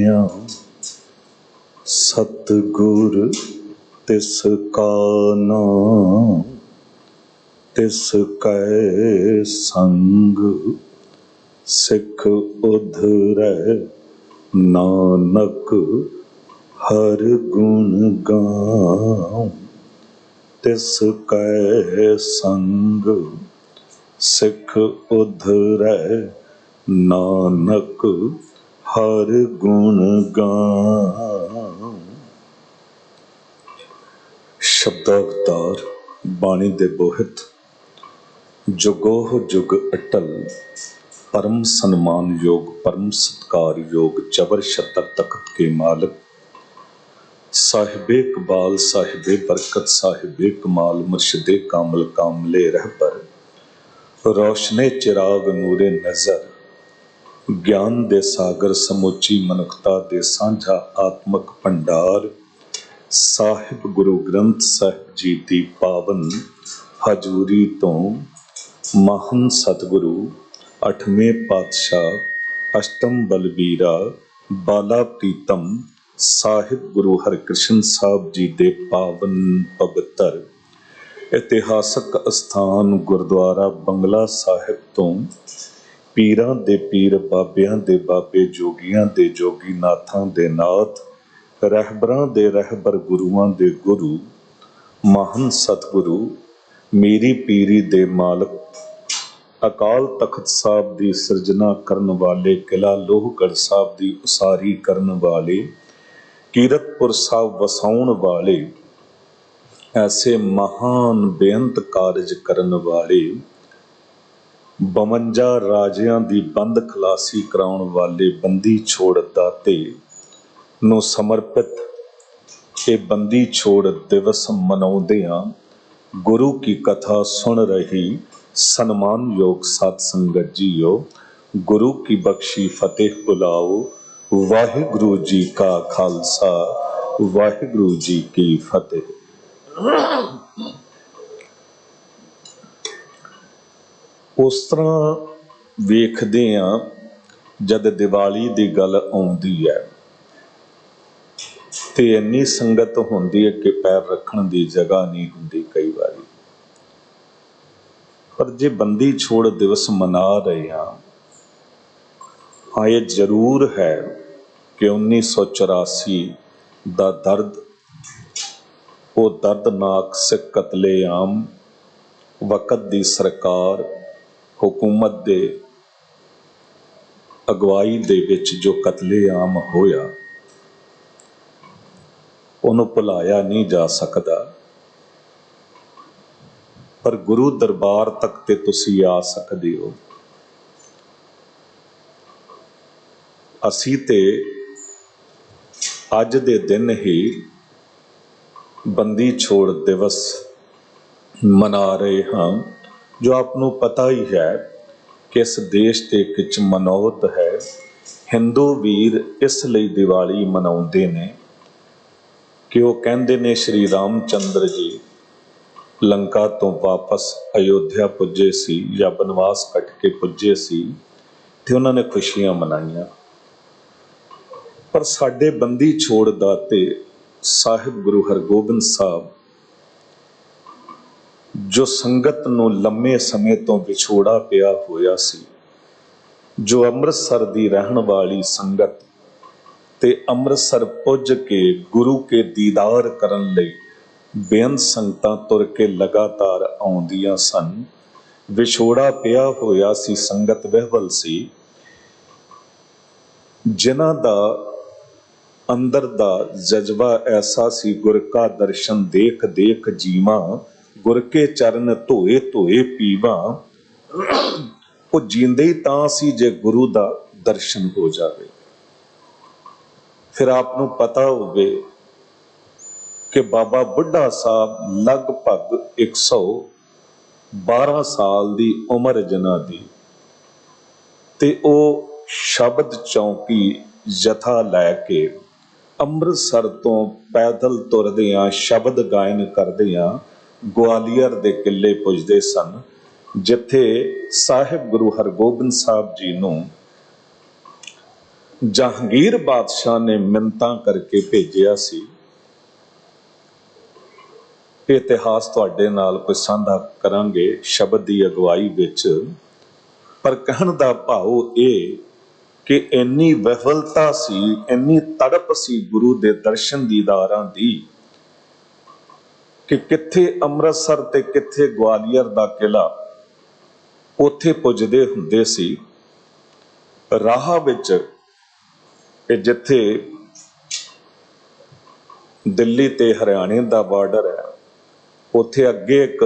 जानिया सतगुर तिस का नाम तिस कै संग सिख उधरै नानक हर गुण गाऊं तिस कै संग सिख उधरै नानक हर गुण गाऊं। शब्दावतार बाणी दे बोहित जुगोह जुग अटल परम सन्मान योग परम सत्कार योग जबर शतर तख्त के मालिक साहिबे कबाल साहिबे बरकत साहिबे कमाल मुर्शिदे कामल कामले रहबर रोशने चिराग नूरे नजर ज्ञान दे सागर समूची मनुखता दे सांझा आत्मक भंडार साहिब गुरु ग्रंथ साहिब जी दी पावन हजूरी तो महान सतगुरु अठवें पातशाह अष्टम बलबीरा बाला प्रीतम साहिब गुरु हरकृष्ण साहब जी दे पावन पवित्र इतिहासक अस्थान गुरुद्वारा बंगला साहिब तो पीरां दे पीर बाबियां दे बाबे जोगियां दे जोगी नाथां दे नाथ रहबरां दे रहबर गुरुआं दे गुरु महान सतगुरु मेरी पीरी दे मालक अकाल तख्त साहब दी सिरजना करन वाले किला लोहगढ़ साहब दी उसारी करन वाले कीरतपुर साहब वसाउण वाले ऐसे महान बेअंत कारज करन वाले 52 राजियां दी बंद खलासी कराउण वाले बंदी छोड़ दाते नूं समर्पित ये बंदी छोड़ दिवस मनाउंदियां गुरु की कथा सुन रही सन्मान योग सत संगत जीओ गुरु की बख्शी फतेह बुलाओ वाहिगुरु जी का खालसा वाहिगुरु जी की फतेह। उस तरह वेखदे आ जद दिवाली दी गल आउंदी है ते इन्नी संगत हुंदी है कि पैर रखण दी जगह नहीं हुंदी कई बारी। पर जे बंदी छोड़ दिवस मना रहे हैं हाँ ये जरूर है कि 1984 दा दर्द वो दर्दनाक सिख कतलेआम वक़्त दी सरकार हुकूमत दे अगवाई दे विच जो कतलेआम होया उन्हों भुलाया नहीं जा सकता। पर गुरु दरबार तक ते तुसी आ सकदे हो। असी ते अज दे दिन ही बंदी छोड़ दिवस मना रहे हाँ जो आपनों पता ही है कि इस देश के किच मनौत है। हिंदू वीर इसलिए दिवाली मनाउंदे ने कि वो कहंदे ने श्री रामचंद्र जी लंका तो वापस अयोध्या पुजे सी या बनवास कट के पुजे सी ते उन्होंने खुशियां मनाइयां। पर साडे बंदी छोड़ दाते साहिब गुरु हरगोबिंद साहब जो संगत नूं लम्मे समय तो विछोड़ा पिया होया सी जो अमृतसर दी रहन वाली संगत ते अमृतसर पुज के गुरु के दीदार करन लई बेअंत संगतां तुर के लगातार आउंदियां सन। विछोड़ा पिया होया सी संगत वहवल सी जिन्हां दा अंदर दा जज्बा ऐसा सी गुर का दर्शन देख देख जीवा गुर के चरण धोए धोए पीवा। वो जींदे ही तां सी जे गुरु दा दर्शन हो जावे। फिर आपनों पता होवे कि बाबा बुढ़ा साहब लगभग 112 साल दी उम्र जिन्हां दी ते ओ शब्द चौकी जथा लैके अमृतसर तो पैदल तुरदियां शब्द गायन करदियां ग्वालियर दे किले पुजदे सन जिथे साहिब गुरु हरगोबिंद साहब जी नूं ਜਹਾਂਗੀਰ ਬਾਦਸ਼ਾਹ ਨੇ ਮਿੰਨਤਾਂ ਕਰਕੇ ਭੇਜਿਆ ਸੀ। ਇਹ ਇਤਿਹਾਸ ਤੁਹਾਡੇ ਨਾਲ ਕੋਈ ਸਾਂਝਾ ਕਰਾਂਗੇ ਸ਼ਬਦ ਦੀ ਅਗਵਾਈ ਵਿੱਚ। ਪਰ ਕਹਿਣ ਦਾ ਭਾਵ ਇਹ ਕਿ ਇੰਨੀ ਵਿਫਲਤਾ ਸੀ, ਇੰਨੀ ਤੜਪ ਸੀ ਗੁਰੂ ਦੇ ਦਰਸ਼ਨ ਦੀਦਾਰਾਂ ਦੀ ਕਿ ਕਿੱਥੇ ਅੰਮ੍ਰਿਤਸਰ ਤੇ ਕਿੱਥੇ ਗਵਾਲੀਅਰ ਦਾ ਕਿਲਾ, ਉੱਥੇ ਪੁੱਜਦੇ ਹੁੰਦੇ ਸੀ। ਰਾਹ ਵਿੱਚ ਕਿ ਜਿੱਥੇ ਦਿੱਲੀ ਤੇ ਹਰਿਆਣੇ ਦਾ ਬਾਰਡਰ ਹੈ, ਉੱਥੇ ਅੱਗੇ ਇੱਕ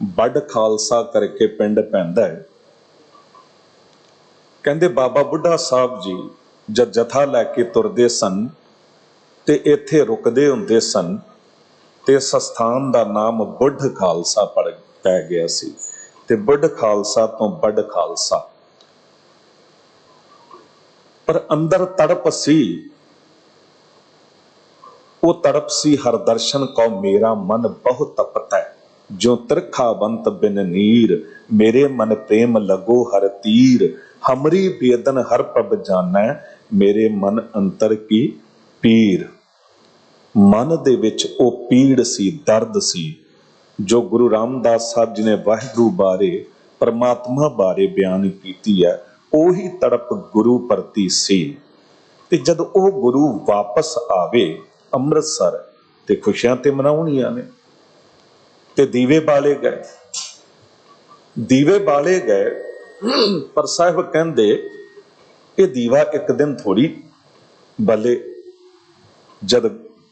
ਵੱਡ ਖਾਲਸਾ ਕਰਕੇ ਪਿੰਡ ਪੈਂਦਾ ਹੈ। ਕਹਿੰਦੇ ਬਾਬਾ ਬੁੱਢਾ ਸਾਹਿਬ ਜੀ ਜਦ ਜਥਾ ਲੈ ਕੇ ਤੁਰਦੇ ਸਨ ਤੇ ਇੱਥੇ ਰੁਕਦੇ ਹੁੰਦੇ ਸਨ ਤੇ ਇਸ ਸਥਾਨ ਦਾ ਨਾਮ ਬੁੱਢ ਖਾਲਸਾ ਪੈ ਗਿਆ ਸੀ। ਤੇ ਬੁੱਢ ਖਾਲਸਾ ਤੋਂ ਵੱਡ ਖਾਲਸਾ। ਪਰ ਅੰਦਰ ਤੜਪ ਸੀ, ਉਹ ਤੜਪ ਸੀ ਹਰ ਦਰਸ਼ਨ ਕਉ ਮੇਰਾ ਮਨ ਬਹੁ ਤਪਤ ਹੈ, ਜੋ ਤਿਰਖਾਵੰਤ ਬਿਨ ਨੀਰ ਮੇਰੇ ਮਨ ਪ੍ਰੇਮ ਲਗੋ ਹਰ ਤੀਰ, ਹਮਰੀ ਬੇਦਨ ਹਰ ਪ੍ਰਭ ਜਾਣੈ ਮੇਰੇ ਮਨ ਅੰਤਰ ਕੀ ਪੀਰ। ਮਨ ਦੇ ਵਿੱਚ ਉਹ ਪੀੜ ਸੀ, ਦਰਦ ਸੀ, ਜੋ ਗੁਰੂ ਰਾਮਦਾਸ ਸਾਹਿਬ ਜੀ ਨੇ ਵਾਹਿਗੁਰੂ ਬਾਰੇ, ਪਰਮਾਤਮਾ ਬਾਰੇ ਬਿਆਨ ਕੀਤੀ ਹੈ। ਉਹੀ ਤੜਪ ਗੁਰੂ ਪ੍ਰਤੀ ਸੀ। ਤੇ ਜਦ ਉਹ ਗੁਰੂ ਵਾਪਸ ਆਵੇ ਅੰਮ੍ਰਿਤਸਰ ਤੇ ਖੁਸ਼ੀਆਂ ਤੇ ਮਨਾਉਣੀਆਂ ਨੇ। ਤੇ ਦੀਵੇ ਬਾਲੇ ਗਏ, ਦੀਵੇ ਬਾਲੇ ਗਏ। ਪਰ ਸਾਹਿਬ ਕਹਿੰਦੇ ਇਹ ਦੀਵਾ ਇੱਕ ਦਿਨ ਥੋੜੀ ਬਲੇ। ਜਦ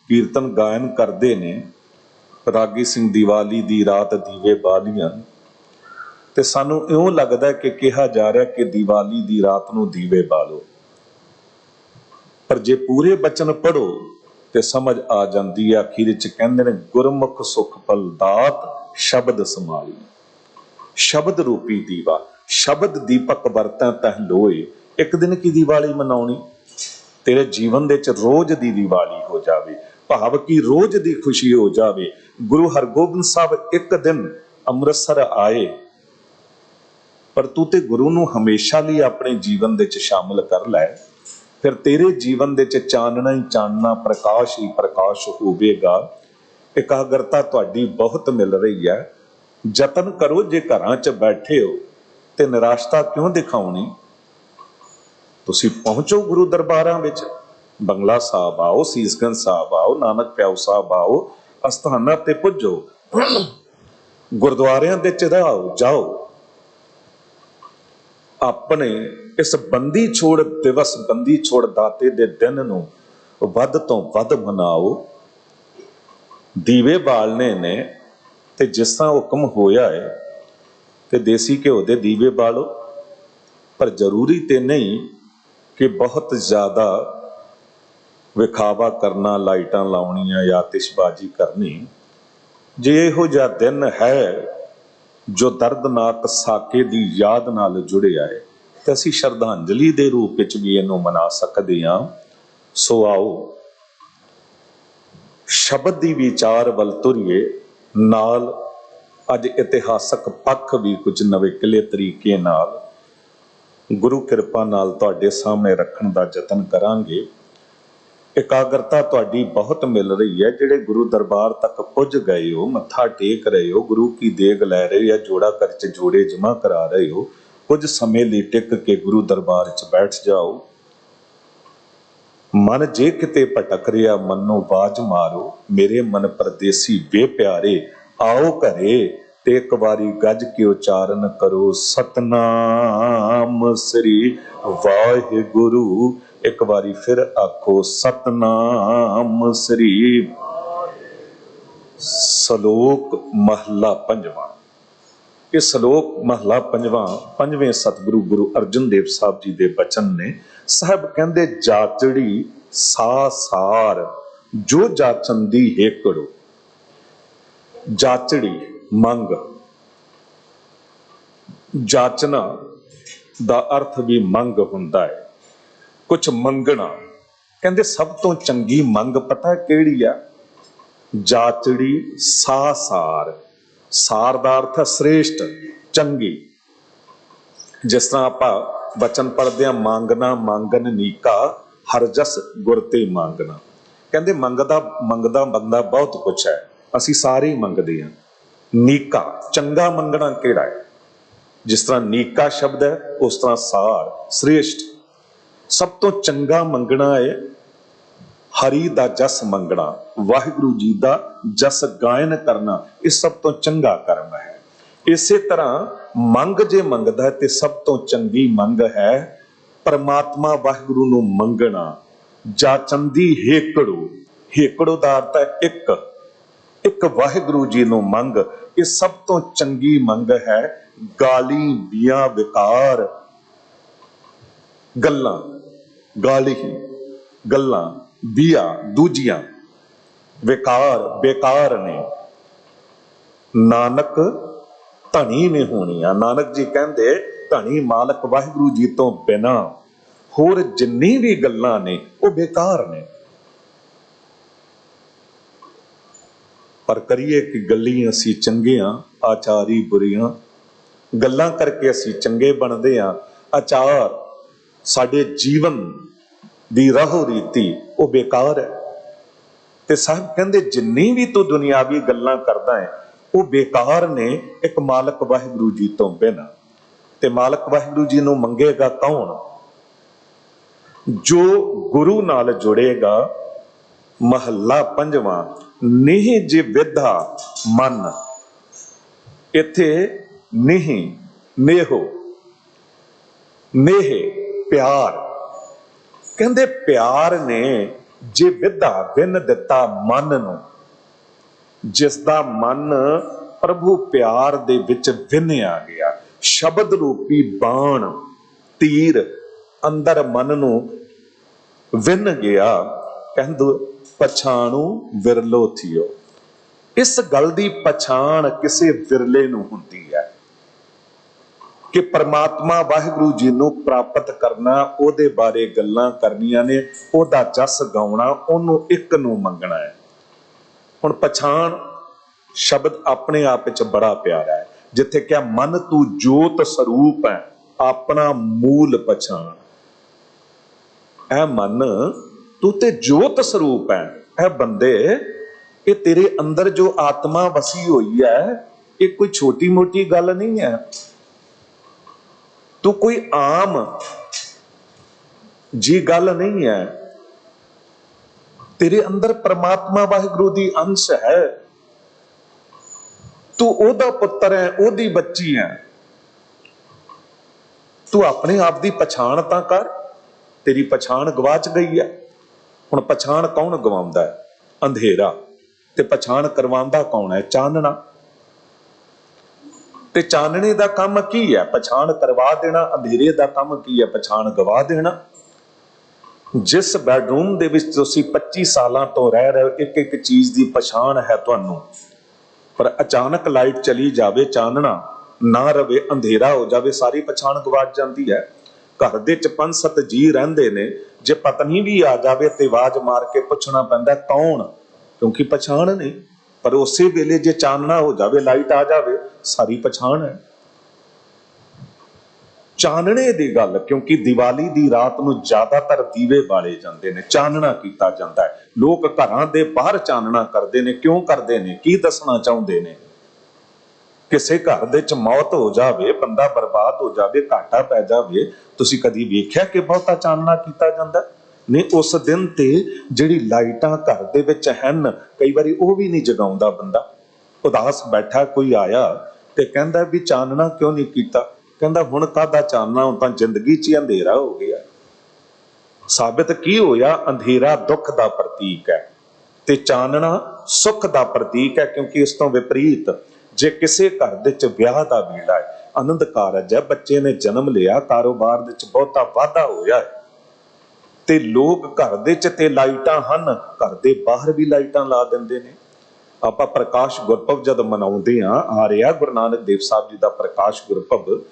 ਕੀਰਤਨ ਗਾਇਨ ਕਰਦੇ ਨੇ ਰਾਗੀ ਸਿੰਘ ਦੀਵਾਲੀ ਦੀ ਰਾਤ ਦੀਵੇ ਬਾਲੀਆਂ, ਤੇ ਸਾਨੂੰ ਇਉਂ ਲੱਗਦਾ ਕਿ ਕਿਹਾ ਜਾ ਰਿਹਾ ਕਿ ਦੀਵਾਲੀ ਦੀ ਰਾਤ ਨੂੰ ਦੀਵੇ ਬਾਲੋ। ਪਰ ਜੇ ਪੂਰੇ ਬਚਨ ਪੜੋ ਤੇ ਸਮਝ ਆ ਜਾਂਦੀ ਹੈ। ਅਖੀਰ ਚ ਕਹਿੰਦੇ ਨੇ ਗੁਰਮੁਖ ਸੁਖ ਫਲ ਦਾਤ ਸ਼ਬਦ ਸਮਾਲੀ। ਸ਼ਬਦ ਰੂਪੀ ਦੀਵਾ, ਸ਼ਬਦ ਦੀਪਕ ਵਰਤੈ ਤਹ ਲੋਏ। ਇੱਕ ਦਿਨ ਕੀ ਦੀਵਾਲੀ ਮਨਾਉਣੀ, ਤੇਰੇ ਜੀਵਨ ਦੇ ਵਿੱਚ ਰੋਜ਼ ਦੀ ਦੀਵਾਲੀ ਹੋ ਜਾਵੇ, ਭਾਵ ਕਿ ਰੋਜ਼ ਦੀ ਖੁਸ਼ੀ ਹੋ ਜਾਵੇ। ਗੁਰੂ ਹਰਗੋਬਿੰਦ ਸਾਹਿਬ ਇੱਕ ਦਿਨ ਅੰਮ੍ਰਿਤਸਰ ਆਏ, ਪਰ ਤੂੰ ਤੇ ਗੁਰੂ ਨੂੰ ਹਮੇਸ਼ਾ ਲਈ ਆਪਣੇ ਜੀਵਨ ਦੇ ਵਿੱਚ ਸ਼ਾਮਲ ਕਰ ਲੈ। ਫਿਰ ਤੇਰੇ ਜੀਵਨ ਦੇ ਵਿੱਚ ਚਾਨਣਾ ਹੀ ਚਾਨਣਾ, ਪ੍ਰਕਾਸ਼ ਹੀ ਪ੍ਰਕਾਸ਼ ਹੋਵੇਗਾ। ਇਕਾਗਰਤਾ ਤੁਹਾਡੀ ਬਹੁਤ ਮਿਲ ਰਹੀ ਹੈ। ਯਤਨ ਕਰੋ, ਜੇ ਘਰਾਂ 'ਚ ਬੈਠੇ ਹੋ ਤੇ ਨਿਰਾਸ਼ਤਾ ਕਿਉਂ ਦਿਖਾਉਣੀ। ਤੁਸੀਂ ਪਹੁੰਚੋ ਗੁਰੂ ਦਰਬਾਰਾਂ ਵਿੱਚ, ਬੰਗਲਾ ਸਾਹਿਬ ਆਓ, ਸੀਸਗੰਜ ਸਾਹਿਬ ਆਓ, ਨਾਨਕ ਪਿਆਓ ਸਾਹਿਬ ਆਓ, ਅਸਥਾਨਾਂ ਤੇ ਪੁੱਜੋ, ਗੁਰਦੁਆਰਿਆਂ ਦੇ ਚ ਰਹੋ, ਜਾਓ। ਆਪਣੇ ਇਸ ਬੰਦੀ ਛੋੜ ਦਿਵਸ, ਬੰਦੀ ਛੋੜ ਦਾਤੇ ਦੇ ਦਿਨ ਨੂੰ ਵੱਧ ਤੋਂ ਵੱਧ ਮਨਾਓ। ਦੀਵੇ ਬਾਲਣੇ ਨੇ ਤੇ ਜਿਸ ਤਰ੍ਹਾਂ ਹੁਕਮ ਹੋਇਆ ਹੈ ਤੇ ਦੇਸੀ ਘਿਓ ਦੇ ਦੀਵੇ ਬਾਲੋ। ਪਰ ਜ਼ਰੂਰੀ ਤੇ ਨਹੀਂ ਕਿ ਬਹੁਤ ਜ਼ਿਆਦਾ ਵਿਖਾਵਾ ਕਰਨਾ, ਲਾਈਟਾਂ ਲਾਉਣੀਆਂ ਜਾਂ ਆਤਿਸ਼ਬਾਜ਼ੀ ਕਰਨੀ। ਜੇ ਇਹੋ ਜਿਹਾ ਦਿਨ ਹੈ ਜੋ ਦਰਦਨਾਕ ਸਾਕੇ ਦੀ ਯਾਦ ਨਾਲ ਜੁੜਿਆ ਹੈ ਤੇ ਅਸੀਂ ਸ਼ਰਧਾਂਜਲੀ ਦੇ ਰੂਪ ਵਿੱਚ ਵੀ ਇਹਨੂੰ ਮਨਾ ਸਕਦੇ ਹਾਂ। ਸੋ ਆਓ ਸ਼ਬਦ ਦੀ ਵਿਚਾਰ ਵੱਲ ਤੁਰੀਏ, ਨਾਲ ਅੱਜ ਇਤਿਹਾਸਕ ਪੱਖ ਵੀ ਕੁਝ ਨਵੇਕਲੇ ਤਰੀਕੇ ਨਾਲ ਗੁਰੂ ਕਿਰਪਾ ਨਾਲ ਤੁਹਾਡੇ ਸਾਹਮਣੇ ਰੱਖਣ ਦਾ ਯਤਨ ਕਰਾਂਗੇ। ਇਕਾਗਰਤਾ ਤੁਹਾਡੀ ਬਹੁਤ ਮਿਲ ਰਹੀ ਹੈ। ਜਿਹੜੇ ਗੁਰੂ ਦਰਬਾਰ ਤੱਕ ਪੁੱਜ ਗਏ ਹੋ, ਮੱਥਾ ਟੇਕ ਰਹੇ ਹੋ, ਗੁਰੂ ਕੀ ਦੇਗ ਲੈ ਰਹੇ ਹੋ, ਜੋੜਾ ਕਰ ਚ ਜੋੜੇ ਜਮਾ ਕਰਾ ਰਹੇ ਹੋ, ਕੁਝ ਸਮੇਂ ਲਈ ਟਿਕ ਕੇ ਗੁਰੂ ਦਰਬਾਰ ਚ ਬੈਠ ਜਾਓ। ਮਨ ਜੇ ਕਿਤੇ ਭਟਕ ਰਿਹਾ, ਮਨ ਨੂੰ ਬਾਝ ਮਾਰੋ। ਮੇਰੇ ਮਨ ਪਰਦੇਸੀ ਵੇ ਪਿਆਰੇ, ਆਓ ਘਰੇ ਤੇ ਇੱਕ ਵਾਰੀ ਗੱਜ ਕੇ ਉਚਾਰਨ ਕਰੋ ਸਤਨਾਮ ਸ੍ਰੀ ਵਾਹਿਗੁਰੂ। ਇੱਕ ਵਾਰੀ ਫਿਰ ਆਖੋ ਸਤਨਾਮ ਸ੍ਰੀ। ਸ਼ਲੋਕ ਮਹਲਾ ਪੰਜਵਾਂ। ਇਹ ਸ਼ਲੋਕ ਮਹਲਾ ਪੰਜਵਾਂ ਪੰਜਵੇਂ ਸਤਿਗੁਰੂ ਗੁਰੂ ਅਰਜਨ ਦੇਵ ਸਾਹਿਬ ਜੀ ਦੇ ਬਚਨ ਨੇ। ਸਾਹਿਬ ਕਹਿੰਦੇ ਜਾਚੜੀ ਸਾ ਸਾਰ ਜੋ ਜਾਚੰਦੀ ਹੇਕੜੋ। ਜਾਚੜੀ ਮੰਗ, ਜਾਚਨਾ ਦਾ ਅਰਥ ਵੀ ਮੰਗ ਹੁੰਦਾ ਹੈ, ਕੁਝ ਮੰਗਣਾ। ਕਹਿੰਦੇ ਸਭ ਤੋਂ ਚੰਗੀ ਮੰਗ ਪਤਾ ਕਿਹੜੀ ਆ? ਜਾਚੜੀ ਸਾ ਸਾਰ। ਸਾਰ ਦਾ ਅਰਥ ਹੈ ਸ੍ਰੇਸ਼ਟ, ਚੰਗੀ। ਜਿਸ ਤਰ੍ਹਾਂ ਆਪਾਂ बचन पढ़दे आ, मांगना मांगन नीका, हर जस गुर ते मांगना। कहंदे मंगदा मंगदा बंदा बहुत कुछ है, असी सारे ही मंगदे हां। नीका चंगा मंगना किहड़ा है? जिस तरह नीका शब्द है उस तरह सार श्रेष्ठ, सब तो चंगा मंगना है हरि दा जस मंगना, वाहिगुरु जी दा जस गायन करना, ये सब तो चंगा कर्म है। इसे तरह मंग जे मंगदा है ते सब तो चंगी मंग है परमात्मा वाहिगुरु नूं मंगना। जाचंदी हेकड़ो, हेकड़ो दा अर्थ है एक, एक वाहिगुरु जी नूं मंग, ये सब तो चंगी मंग है। गाली बिया विकार, गल्लां गाली गल्लां बिया दूजियां विकार बेकार ने, नानक धनी ने होनियां। नानक जी कहंदे धनी मालक वाहिगुरु जी तो बिना होर जिन्नी भी गल्लां ने वो बेकार ने। पर करिए कि गल्ली असी चंगे हां, आचारी बुरियां, गल्लां करके असी चंगे बनदे हां, आचार साडे जीवन दी राहो रीति वो बेकार है। ते साहब कहंदे जिन्नी भी तू दुनियावी गल्लां करदा है वो बेकार ने एक मालक वाहिगुरु जी तो बिना। ते मालक वाहिगुरु जी नूं मंगेगा कौन? जो गुरु नाल जुड़ेगा। महला पंजवां, नेह जे विधा मन, इथे नेह नेहो नेह प्यार, कहंदे प्यार ने जे विधा विन दिता मन नूं, जिसदा मन प्रभु प्यार दे विच विन्या गया, शब्द रूपी बाण तीर अंदर मन नूं विन गया, कहंदे पछाणू विरलो थियो। इस गल दी पछाण किसे विरले नूं हुंदी है कि परमात्मा वाहिगुरु जी नूं प्राप्त करना, ओदे बारे गल्लां करनियां ने, ओदा जस गाउणा, ओनू एक नूं मंगना है। हुण पछाण शब्द अपने आप विच बड़ा प्यारा है, जिथे क्या मन तू जोत स्वरूप है, अपना मूल पछाण। ऐ मन तू ते जोत स्वरूप है, ऐ बंदे ये तेरे अंदर जो आत्मा वसी हुई है ये कोई छोटी मोटी गल नहीं है। तू कोई आम जी गल नहीं है, तेरे अंदर परमात्मा वाहिगुरु दी अंश है, तू ओदा पुत्र है, ओदी बच्ची है। तू अपने आप दी पछाण तां कर, तेरी पछाण गवाच गई है। हुण पछाण कौन गवाउंदा है? अंधेरा। ते पछाण करवांदा कौन है? चानना। ते चानने दा काम की है? पछाण करवा देना। अंधेरे दा काम की है? पछाण गवा देना। जिस बैडरूम दे विच तुसीं 25 सालां तो रह रहे हो, एक एक चीज दी पछाण है तुहानूं, पर अचानक लाइट चली जावे, चानना ना रवे, अंधेरा हो जावे, सारी पछाण गवाच जाती है। घर दे च 5-7 जी रहिंदे ने, जे पत्नी भी आ जावे ते आवाज मार के पुछना पैंदा कौन, क्योंकि पछाण नहीं। पर उसे वेले जे चानना हो जावे, लाइट आ जावे, सारी पछाण है। चानने दी गल, क्योंकि दिवाली दी रात नूं ज्यादातर दीवे बाले जांदे ने, चानना कीता जांदा है। लोग घरां दे बाहर चानना करदे ने, क्यों करदे ने? की दसना चाहुंदे ने? किसे घर दे च मौत हो जावे, बंदा बर्बाद हो जावे, घाटा पै जावे, तुसीं कदी वेख्या कि बहुता चानना कीता जांदा? नहीं। उस दिन ते जिहड़ी लाइटां घर दे विच हन, कई वारी ओह भी नहीं जगाउंदा बंदा। उदास बैठा कोई आया ते कहंदा भी चानना क्यों नहीं कीता? कहंदा हुण काहदा चानना, हुण तां जिंदगी च ही अंधेरा हो गया। साबित की होया? अंधेरा दुख दा प्रतीक है ते चानना सुख दा प्रतीक है। क्योंकि इस तों विपरीत जे किसे घर दे च विआह दा वेला है, आनंद कारज है, बच्चे ने जन्म लिया, कारोबार दे च बहुता वाधा होया है, ते लोग घर दे च ते लाइटां हन, घर दे बाहर भी लाइटां ला दिंदे ने। आपां प्रकाश गुरपुरब जद मनाउंदे आ रहा गुरु नानक देव साहब जी दा प्रकाश गुरपुरब,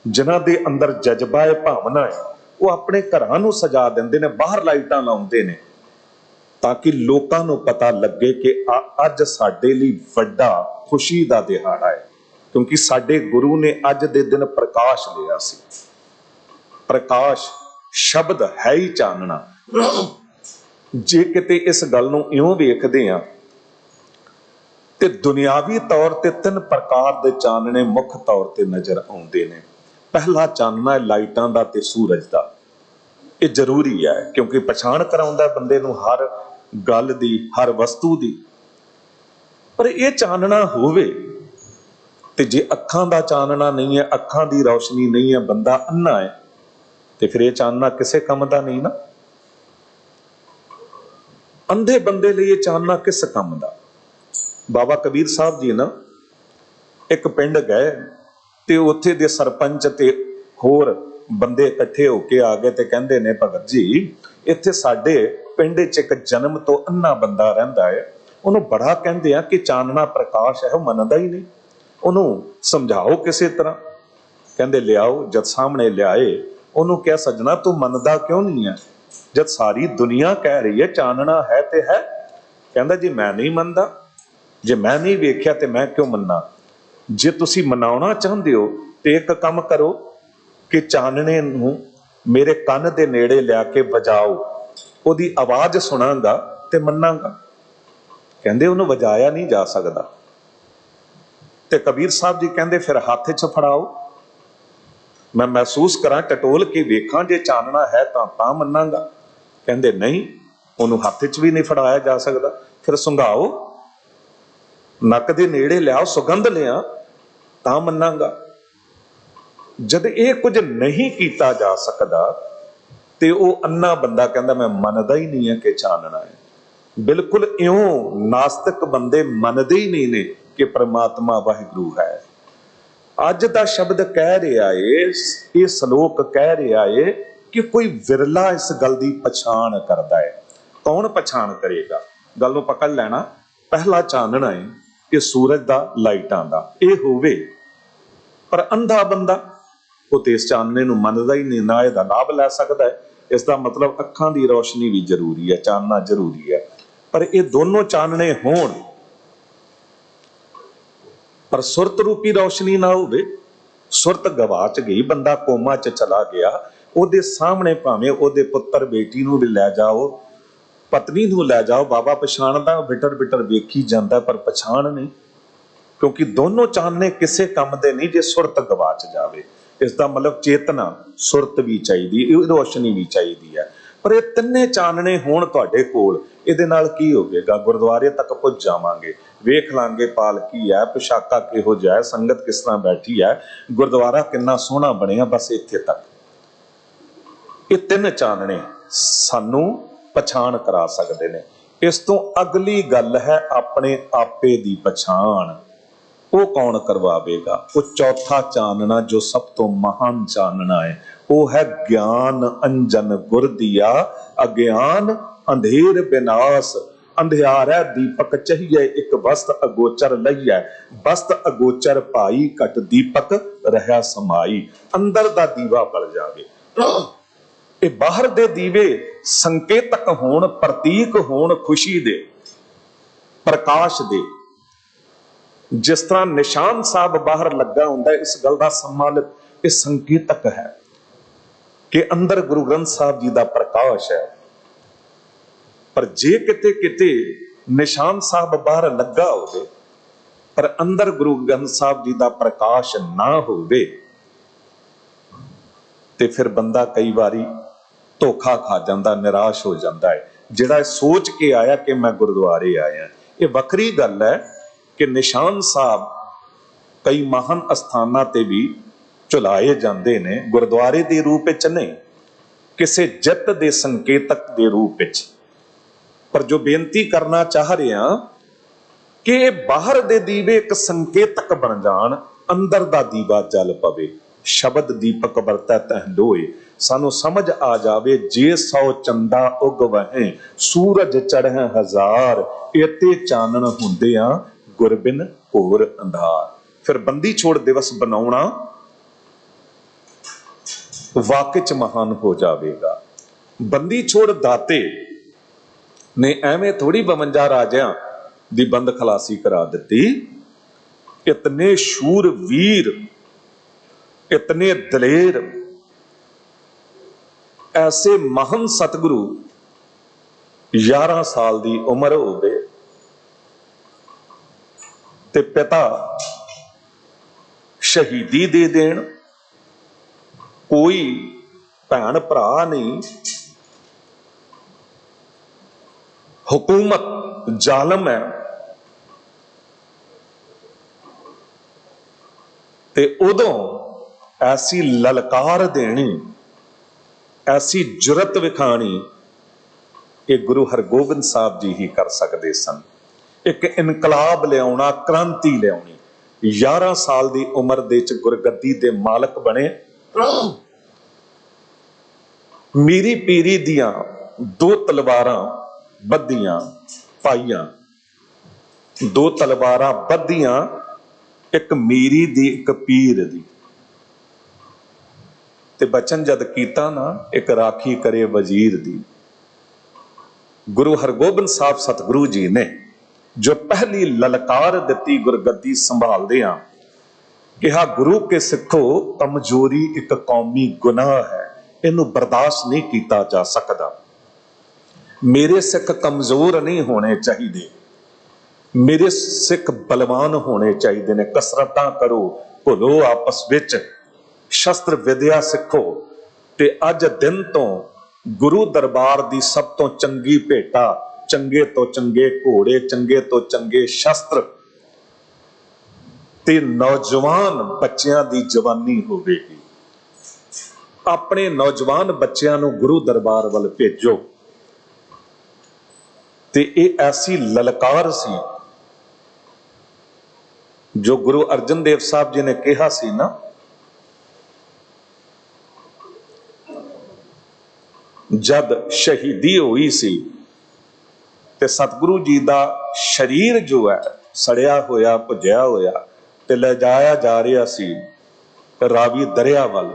जिन्हां दे अंदर जज्बा है, भावना है, वो अपने घरां नूं सजा दिंदे ने, बाहर लाइटां लाउंदे ने, ताकि लोकां नूं पता लगे कि अज साडे लई वड्डा खुशी दा दिहाड़ा है, क्योंकि साडे गुरु ने अज दे दिन प्रकाश लिया सी। प्रकाश शब्द है ही चानना। जे किते इस गल नूं इउं वेखदे आ ते दुनियावी तौर ते 3 प्रकार दे चानने मुख तौर ते नजर आउंदे ने। पहला चानना है लाइटां दा ते सूरज दा। ये जरूरी है क्योंकि पछाण कराउंदा बंदे नूं हर गल दी, हर वस्तु दी। पर यह चानना होवे ते जे अखां दा चानना नहीं है, अखां दी रोशनी नहीं है, बंदा अन्ना है, ते फिर यह चानना किसे काम दा नहीं ना। अंधे बंदे लिए चानना किस काम दा। बाबा कबीर साहब जी ना एक पिंड गए ते उत्थे दे सरपंच ते होर बंदे इकट्ठे होके आ गए ते कहंदे ने भगत जी इत्थे साडे पिंड च एक जन्म तो अन्ना बंदा रहिंदा है, उन्होंने बड़ा कहंदे आ कि चानना प्रकाश है, मनदा ही नहीं, उन्होंने समझाओ किसी तरह। कहंदे लियाओ, जद सामने लियाए उन्होंने क्या सजना तू मनदा क्यों नहीं है, जद सारी दुनिया कह रही है चानना है ते है। कहंदा जी मैं नहीं मनदा, जे मैं नहीं वेख्या ते मैं क्यों मन्ना। जे तुसी मनाउणा चाहते हो ते एक काम करो कि चानने नूं मेरे कंन दे नेड़े लिया के वजाओ, ओदी आवाज सुनांगा ते मन्नांगा। कहंदे उन्होंने वजाया नहीं जा सकदा। ते कबीर साहब जी कहंदे फिर हाथ च फड़ाओ, मैं महसूस करा टटोल के वेखां, जे चानना है तां मन्नांगा। कहंदे नहीं, उन्होंने हाथ च भी नहीं फड़ाया जा सकदा। फिर सुंघाओ, नक दे नेड़े लियाओ, सुगंध लिया तां मन्नांगा। जद ये कुछ नहीं किया जा सकता ते वो अन्ना बंदा कहंदा मैं मनदा ही नहीं है कि चानना है। बिल्कुल इउं नास्तिक बंदे मनदे ही नहीं ने कि परमात्मा वाहिगुरू है। अज दा शब्द कह रहा है, ये श्लोक कह रहा है कि कोई विरला इस गल दी पछाण करदा है। कौन पछाण करेगा, गल नूं पकड़ लेना। पहला चानना है कि सूरज दा, लाइटां दा, ये होवे। पर अंधा बंदा वो तो इस चानने नूं मनदा ही नहीं, ना इहदा लाभ लै सकदा है। इसका मतलब अखां दी रोशनी भी जरूरी है, चानना जरूरी है। पर ये दोनों चानने होण पर सुरत रूपी रोशनी ना होवे, सुरत गवाच गई, बंदा कोमा च चला गया, ओदे सामने भावें ओदे पुत्र बेटी नूं भी लै जाओ, पत्नी नूं लै जाओ, बाबा पछाणदा बिटर बिटर वेखी जांदा पर पछाण नहीं। क्योंकि दोनों चानने किसे काम दे नहीं जे सुरत गवाच जावे। इसका मतलब चेतना, सुरत भी चाहिए, रोशनी भी चाहिए है। पर ये तिन्ने चानने होण तुहाडे कोल, इहदे नाल की होवेगा, गुरुद्वारे तक पुज जावांगे, वेख लांगे पालकी है, पोशाका किहो जिहा है, संगत किस तरह बैठी है, गुरुद्वारा कितना सोहना बनिया, बस इत्थे तक। ये 3 चानने सानू पछाण करा सकते हैं। इस तो अगली गल है अपने आपे दी पछाण, वो कौन करवावेगा। वो चौथा चानना जो सब तो महान चानना है, वो है ज्ञान अंजन गुर दिया, अज्ञान अंधेर विनाश। अंधियारा दीपक चाहिए, एक वस्त अगोचर लईए, वस्त अगोचर पाई, घट दीपक रहा समाई। अंदर दा दीवा बल जावे, ये बाहर दे दीवे संकेतक होण, प्रतीक होण खुशी दे, प्रकाश दे। जिस तरह निशान साहब बाहर लगा हुंदा, इस गल दा सम्मानित ये संकेतक है कि अंदर गुरु ग्रंथ साहब जी दा प्रकाश है। पर जे किते किते निशान साहब बाहर लगा होवे पर अंदर गुरु ग्रंथ साहब जी दा प्रकाश ना होवे ते फिर बंदा कई बारी धोखा खा जाता, निराश हो जाता है। जिहड़ा सोच के आया कि मैं गुरुद्वारे आया, ये वखरी गल है कि निशान साहब कई महान अस्थानां ते भी झुलाए जाते ने, गुरुद्वारे के रूप विच नहीं, किसी जित के संकेतक के रूप विच। पर जो बेनती करना चाह रहे हैं कि बाहर दे दीवे एक संकेतक बन जान, अंदर दा दीवा जल पवे। शब्द दीपक बरतै तह लोए, सानू समझ आ जावे, जे 100 चंदा उग वहें, सूरज चढ़े हजार, इते चानन हुंदे आ, गुरबिन घोर अंधार। फिर बंदी छोड़ दिवस बनाउणा वाकई महान हो जाएगा। बंदी छोड़ दाते ने एवें थोड़ी 52 राजियां दी बंद खलासी करा दी। इतने शूरवीर, इतने दलेर, ऐसे महान सतगुरु 11 साल की उम्र हो गए ते पिता शहीदी दे देन, कोई भैन भरा नहीं, हुकूमत जालम है, ते उदों ऐसी ललकार देनी, ऐसी जुरत विखानी, ये गुरु हरगोबिंद साहब जी ही कर सकते सन। एक इनकलाब लिया, क्रांति लिया। 11 साल की उम्र दे च गुरगद्दी दे मालक बने। मीरी पीरी दियां 2 तलवारां बद्धियां पाइयां, 2 तलवारां बद्धियां, एक मीरी दी एक पीर दी, ते बचन जद कीता ना, एक राखी करे वजीर दी। गुरु हरगोबिंद साहब सतगुरु जी ने जो पहली ललकार दिती गुरगद्दी संभालदियां, कहा गुरु के सिखो कमजोरी एक कौमी गुनाह है, इनू बर्दाश्त नहीं किया जा सकता। मेरे सिख कमजोर नहीं होने चाहिए, मेरे सिख बलवान होने चाहिए ने। कसरतां करो, भुलो आपस विच, शस्त्र विद्या सिखो। ते अज दिन तो गुरु दरबार दी सब तो चंगी भेटा, चंगे तो चंगे घोड़े, चंगे तो चंगे शस्त्र ते नौजवान बच्चियां दी जवानी होवेगी। अपने नौजवान बच्चियां नूं गुरु दरबार वल भेजो। ते ये ऐसी ललकार सी जो गुरु अर्जन देव साहब जी ने कहा सी ना, जद शहीदी हुई सी ते सतगुरु जी दा शरीर जो है सड़िया होया, भुजया होया, ते ले जाया जा रहा सी रावी दरिया वल।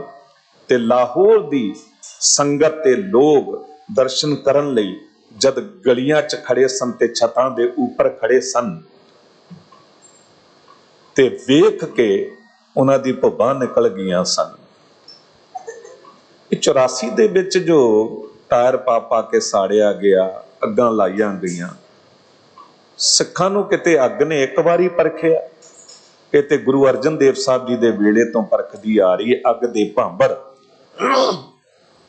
ते लाहौर दी संगत ते लोग दर्शन करन लई जद गलियां च खड़े सन ते छतां दे ऊपर खड़े सन, ते वेख के उन्हां दी भुब्बां निकल गईयां सन। 84 दे विच जो टायर पा पा के साड़िया गया, अग्गां लाइयां गईयां, सिखां नूं किते अग ने एक वारी परखिया, ये ते गुरु अर्जन देव साहब जी दे वेले तो परखदी आ रही है। अग दे भांबड़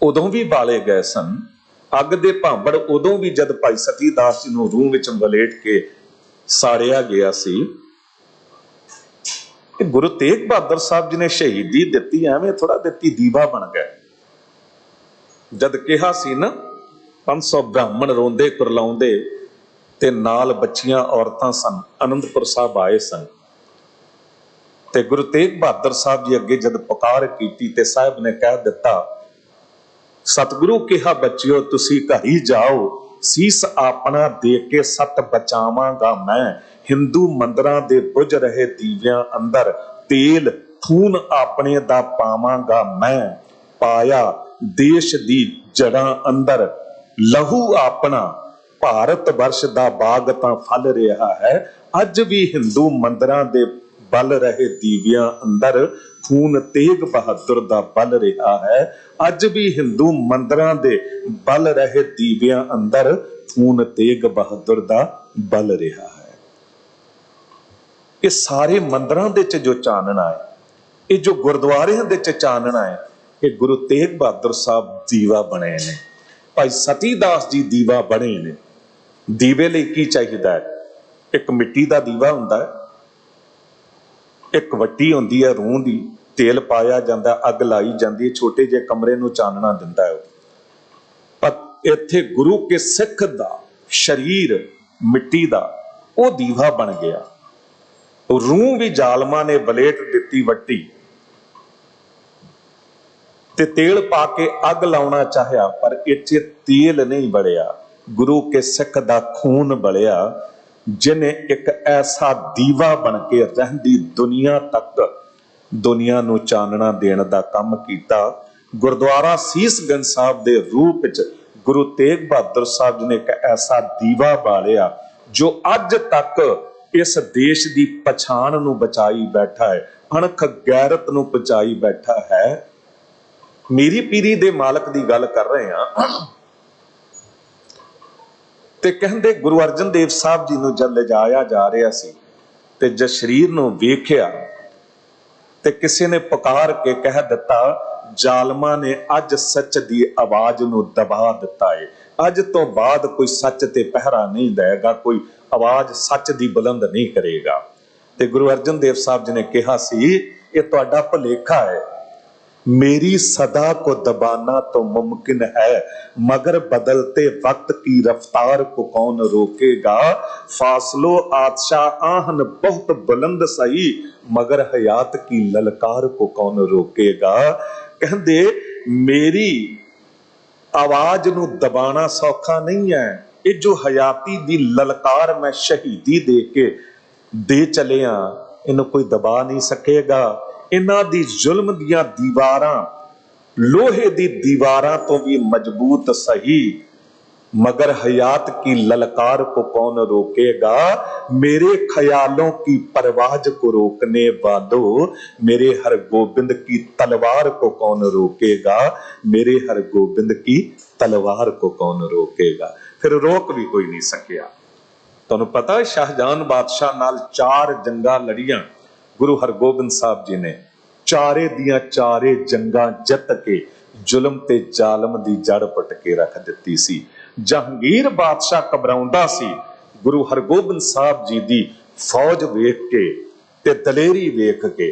उदों भी बाले गए सन, अग दे भांबड़ उदों भी जद भाई सती दास जी नूं रूह विच वलेट के साड़िया गया सी। गुरु तेग बहादुर साहब जी ने शहीदी दिती, एवें थोड़ा दिती, दीवा बन गए। जद कहा सी ना 500 ब्राह्मण रोंदे कुरलाउंदे ते नाल बच्चियां औरतां सन, आनंदपुर साहब आए सन, ते गुरु तेग बहादुर साहब जी अगे जद पुकार कीती ते साहब ने कह दिता, सतगुरु कहा बच्चियो तुसी घर ही जाओ, सीस अपना दे के सत बचावांगा मैं, हिंदू मंदिरां दे बुझ रहे दीवियां अंदर तेल खून अपने दा पावांगा मैं, पाया देश दी जड़ां अंदर लहू अपना, भारत वर्ष दा बाग तां फल रहा है। अज भी हिंदू मंदिरां दे बल रहे दीवियां अंदर खून तेग बहादुर दा बल रहा है। अज भी हिंदू मंदिरां दे बल रहे दीवियां अंदर खून तेग बहादुर दा बल रहा है। ये सारे मंदिरां दे च जो चानना है, ये जो गुरुद्वारियां दे च चानना है, ये गुरु तेग बहादुर साहब दीवा बने ने, भाई सती दास जी दीवा बने ने। दीवे लई की चाहिदा है? एक मिट्टी दा दीवा हुंदा है, एक वट्टी हुंदी है रूह दी, तेल पाया जांदा, अग लाई जांदी है, छोटे जे कमरे नूं चानना दिंदा है। पर इत्थे गुरु के सिख दा शरीर मिट्टी दा वो दीवा बन गया। रूह भी जालमा ने बलेट दिती वट्टी ते तेल पा के अग लाउणा चाहया, पर इत्थे तेल नहीं बलिया, गुरु के सिख दा खून बलिया, जिन्हें एक ऐसा दीवा बन के रहंदी दुनिया तक दुनिया नूं चानना देण दा काम कीता। गुरुद्वारा सीसगंज साहब दे रूप विच गुरु तेग बहादुर साहब जी ने एक ऐसा दीवा बालिया जो अज तक इस देश दी पछाण नूं बचाई बैठा है, अणख गैरत नूं बचाई बैठा है। मीरी पीरी दे मालक की गल कर रहे हैं। ते कहंदे गुरु अर्जन देव साहब जी नूं जद लिजाया जा रहा सी ते जद शरीर नूं वेख्या ते किसी ने पुकार के कह दिता, जालमा ने अज सच दी आवाज नूं दबा दिता है। अज तो बाद कोई सच ते पहरा नहीं देगा, कोई आवाज सच दी बुलंद नहीं करेगा। ते गुरु अर्जन देव साहब जी ने कहा सी, ये तुहाडा भुलेखा है, मेरी सदा को दबाना तो मुमकिन है, मगर बदलते वक्त की रफ्तार को कौन रोकेगा। फासलो आतशा आहन बहुत बुलंद सही, मगर हयात की ललकार को कौन रोकेगा। कहंदे मेरी आवाज नूं दबाना सौखा नहीं है, ये जो हयाती दी ललकार मैं शहीदी दे के दे चलिया, इन्हूं कोई दबा नहीं सकेगा। इन्हां दी जुल्म दियां दीवारां लोहे दी दीवारां तो भी मजबूत सही, मगर हयात की ललकार को कौन रोकेगा। मेरे ख्यालों की परवाज को रोकने वालों, मेरे हर गोबिंद की तलवार को कौन रोकेगा। मेरे हर गोबिंद की तलवार को कौन रोकेगा। फिर रोक भी कोई नहीं सकिया। तुहानूं पता है शाहजहान बादशाह नाल 4 जंगा लड़ियां गुरु हरगोबिंद साहब जी ने, चारे दियां चारे जंगा जित के जुल्म ते जालम दी जड़ पट के रख दिती सी। जहांगीर बादशाह घबराउंदा सी, गुरु हरगोबिंद साहब जी दी फौज वेख के ते दलेरी वेख के।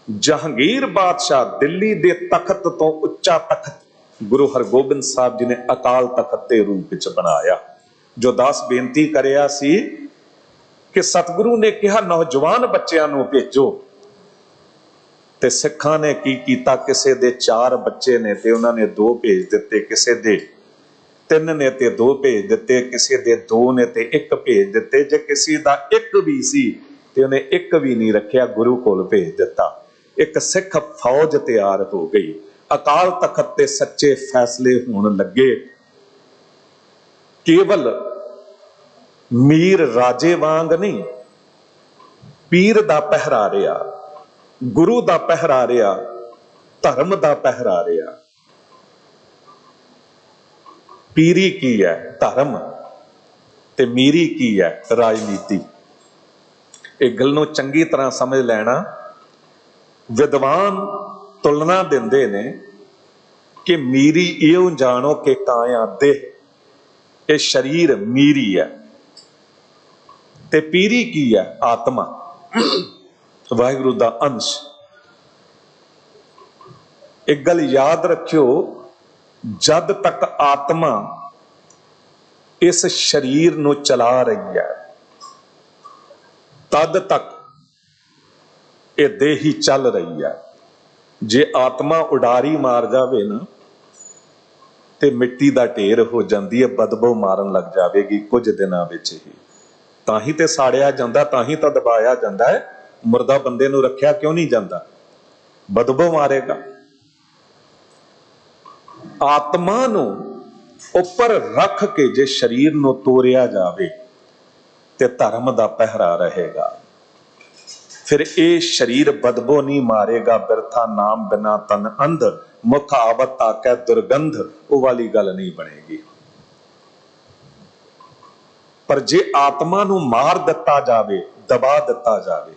जहांगीर बादशाह दिल्ली दे तखत तो उच्चा तखत गुरु हरगोबिंद साहब जी ने अकाल तखत के रूप विच बनाया। जो दास बेनती करिया सी कि सतगुरु ने कहा नौजवान बच्चों नूं भेजो, ते सिखां ने की कीता, किसे दे 4 बच्चे ने ते उन्होंने 2 भेज दिते, किसे दे 3 ने ते 2 भेज दिते, किसे दे 2 ने ते 1 भेज दिते। जे किसी दा 1 भी सी ते उन्हें 1 भी नहीं रखिया, गुरु कोल भेज दिता। एक सिख फौज तैयार हो गई। अकाल तखत ते सच्चे फैसले होण लगे। केवल मीर राजे वांग नहीं, पीर दा पहरा रहा, गुरु दा पहरा रहा, धर्म दा पहरा रहा। पीरी की है धर्म ते मीरी की है राजनीति। एक गल नूं चंगी तरह समझ लेना। विद्वान तुलना दिंदे ने कि मीरी इहो जानो कि काया देह, ये शरीर मीरी है, ते पीरी की है आत्मा, वाहिगुरु दा अंश। एक गल याद रखियो, जद तक आत्मा इस शरीर नूं चला रही है, तद तक ये देही चल रही है। जे आत्मा उडारी मार जावे ना ते मिट्टी दा ढेर हो जाती है, बदबू मारन लग जाएगी कुछ दिनों विच ही। ताही ते साड़िया जांदा, ताही तो दबाया जाता है। मुर्दा बंदे नूं रखिया क्यों नहीं जाता, बदबू मारेगा। आत्मा नूं उपर रख के जे शरीर नूं तोरिया जावे ते धर्म दा पहरा रहेगा। फिर ये शरीर बदबू नहीं मारेगा। बिरथा नाम बिना तन अंध, मुख आवत ताकै दुर्गंध, वो वाली गल नहीं बनेगी। पर जे आत्मा नूं मार दिता जावे, दबा दिता जावे,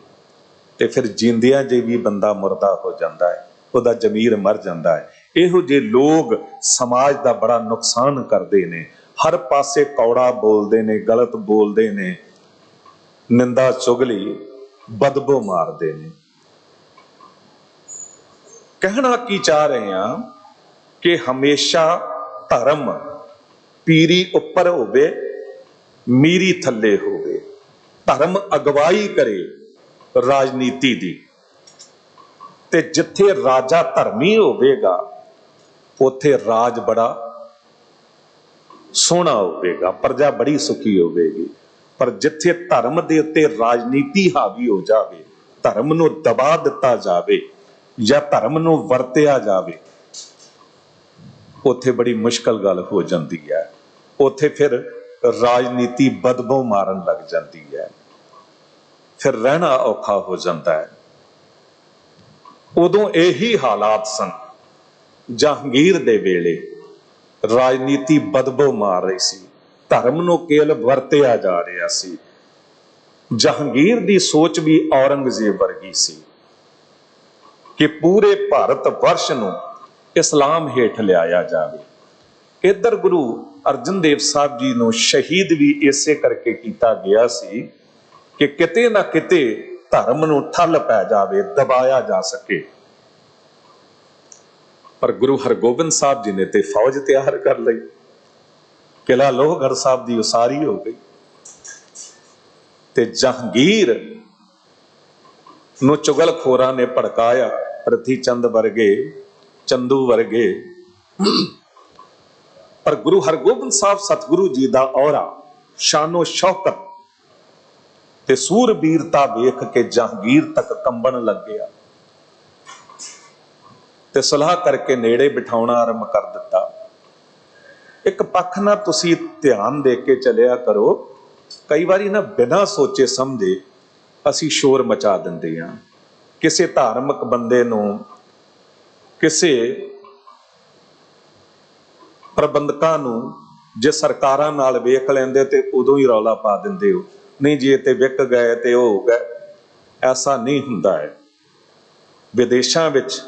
ते फिर जींदियां जे भी बंदा मुर्दा हो जाता है, उहदा जमीर मर जाता है। इहो जे लोग समाज दा बड़ा नुकसान करते ने, हर पासे कौड़ा बोलते ने, गलत बोलते ने, निंदा चुगली बदबू मारते ने। कहना की चाह रहे हैं कि हमेशा धर्म पीरी उपर होवे, मीरी थले होवे। धर्म अगवाई करे राजनीति दी, ते जिथे राजा धर्मी होवेगा उथे राज बड़ा सोहना होवेगा, प्रजा बड़ी सुखी होवेगी। पर जिथे धर्म दे उत्ते राजनीति हावी हो जावे, धर्म नूं दबा दिता जावे या धर्म नूं वरतिया जावे, उथे बड़ी मुश्किल गल हो जाती है। उथे फिर राजनीति बदबू मारन लग जाती है, फिर रहना औखा हो जाता है। उदों यही हालात सन ਜਹਾਂਗੀਰ ਦੇ ਵੇਲੇ ਰਾਜਨੀਤੀ ਬਦਬੂ ਮਾਰ ਰਹੀ ਸੀ, ਧਰਮ ਨੂੰ ਕੇਵਲ ਵਰਤਿਆ ਜਾ ਰਿਹਾ ਸੀ। ਜਹਾਂਗੀਰ ਦੀ ਸੋਚ ਵੀ ਔਰੰਗਜ਼ੇਬ ਵਰਗੀ ਸੀ ਕਿ ਪੂਰੇ ਭਾਰਤ ਵਰਸ਼ ਨੂੰ ਇਸਲਾਮ ਹੇਠ ਲਿਆਇਆ ਜਾਵੇ। ਇੱਧਰ ਗੁਰੂ ਅਰਜਨ ਦੇਵ ਸਾਹਿਬ ਜੀ ਨੂੰ ਸ਼ਹੀਦ ਵੀ ਇਸੇ ਕਰਕੇ ਕੀਤਾ ਗਿਆ ਸੀ ਕਿ ਕਿਤੇ ਨਾ ਕਿਤੇ ਧਰਮ ਨੂੰ ਠੱਲ ਪੈ ਜਾਵੇ, ਦਬਾਇਆ ਜਾ ਸਕੇ। ਪਰ ਗੁਰੂ ਹਰਗੋਬਿੰਦ ਸਾਹਿਬ ਜੀ ਨੇ ਤੇ ਫੌਜ ਤਿਆਰ ਕਰ ਲਈ, ਕਿਲਾ ਲੋਹਗੜ੍ਹ ਸਾਹਿਬ ਦੀ ਉਸਾਰੀ ਹੋ ਗਈ ਤੇ ਜਹਾਂਗੀਰ ਨੂੰ ਚੁਗਲਖੋਰਾਂ ਨੇ ਭੜਕਾਇਆ। ਪ੍ਰਥੀ ਚੰਦ ਵਰਗੇ, ਚੰਦੂ ਵਰਗੇ। ਪਰ ਗੁਰੂ ਹਰਗੋਬਿੰਦ ਸਾਹਿਬ ਸਤਿਗੁਰੂ ਜੀ ਦਾ ਔਰਾ, ਸ਼ਾਨੋ ਸ਼ੌਕਤ ਤੇ ਸੂਰਬੀਰਤਾ ਵੇਖ ਕੇ ਜਹਾਂਗੀਰ ਤੱਕ ਕੰਬਣ ਲੱਗਿਆ ਤੇ ਸੁਲ੍ਹਾ ਕਰਕੇ ਨੇੜੇ ਬਿਠਾਉਣਾ ਆਰੰਭ ਕਰ ਦਿੱਤਾ। ਇੱਕ ਪੱਖ ਨਾਲ ਤੁਸੀਂ ਧਿਆਨ ਦੇ ਕੇ ਚੱਲਿਆ ਕਰੋ, ਕਈ ਵਾਰੀ ਨਾ ਬਿਨਾਂ ਸੋਚੇ ਸਮਝੇ ਅਸੀਂ ਸ਼ੋਰ ਮਚਾ ਦਿੰਦੇ ਹਾਂ। ਕਿਸੇ ਧਾਰਮਿਕ ਬੰਦੇ ਨੂੰ, ਕਿਸੇ ਪ੍ਰਬੰਧਕਾਂ ਨੂੰ ਜੇ ਸਰਕਾਰਾਂ ਨਾਲ ਵੇਖ ਲੈਂਦੇ ਤੇ ਉਦੋਂ ਹੀ ਰੌਲਾ ਪਾ ਦਿੰਦੇ ਹੋ, ਨਹੀਂ ਜੀ ਇਹ ਤੇ ਵਿਕ ਗਏ ਤੇ ਉਹ ਹੋ ਗਏ। ਐਸਾ ਨਹੀਂ ਹੁੰਦਾ ਹੈ। ਵਿਦੇਸ਼ਾਂ ਵਿੱਚ,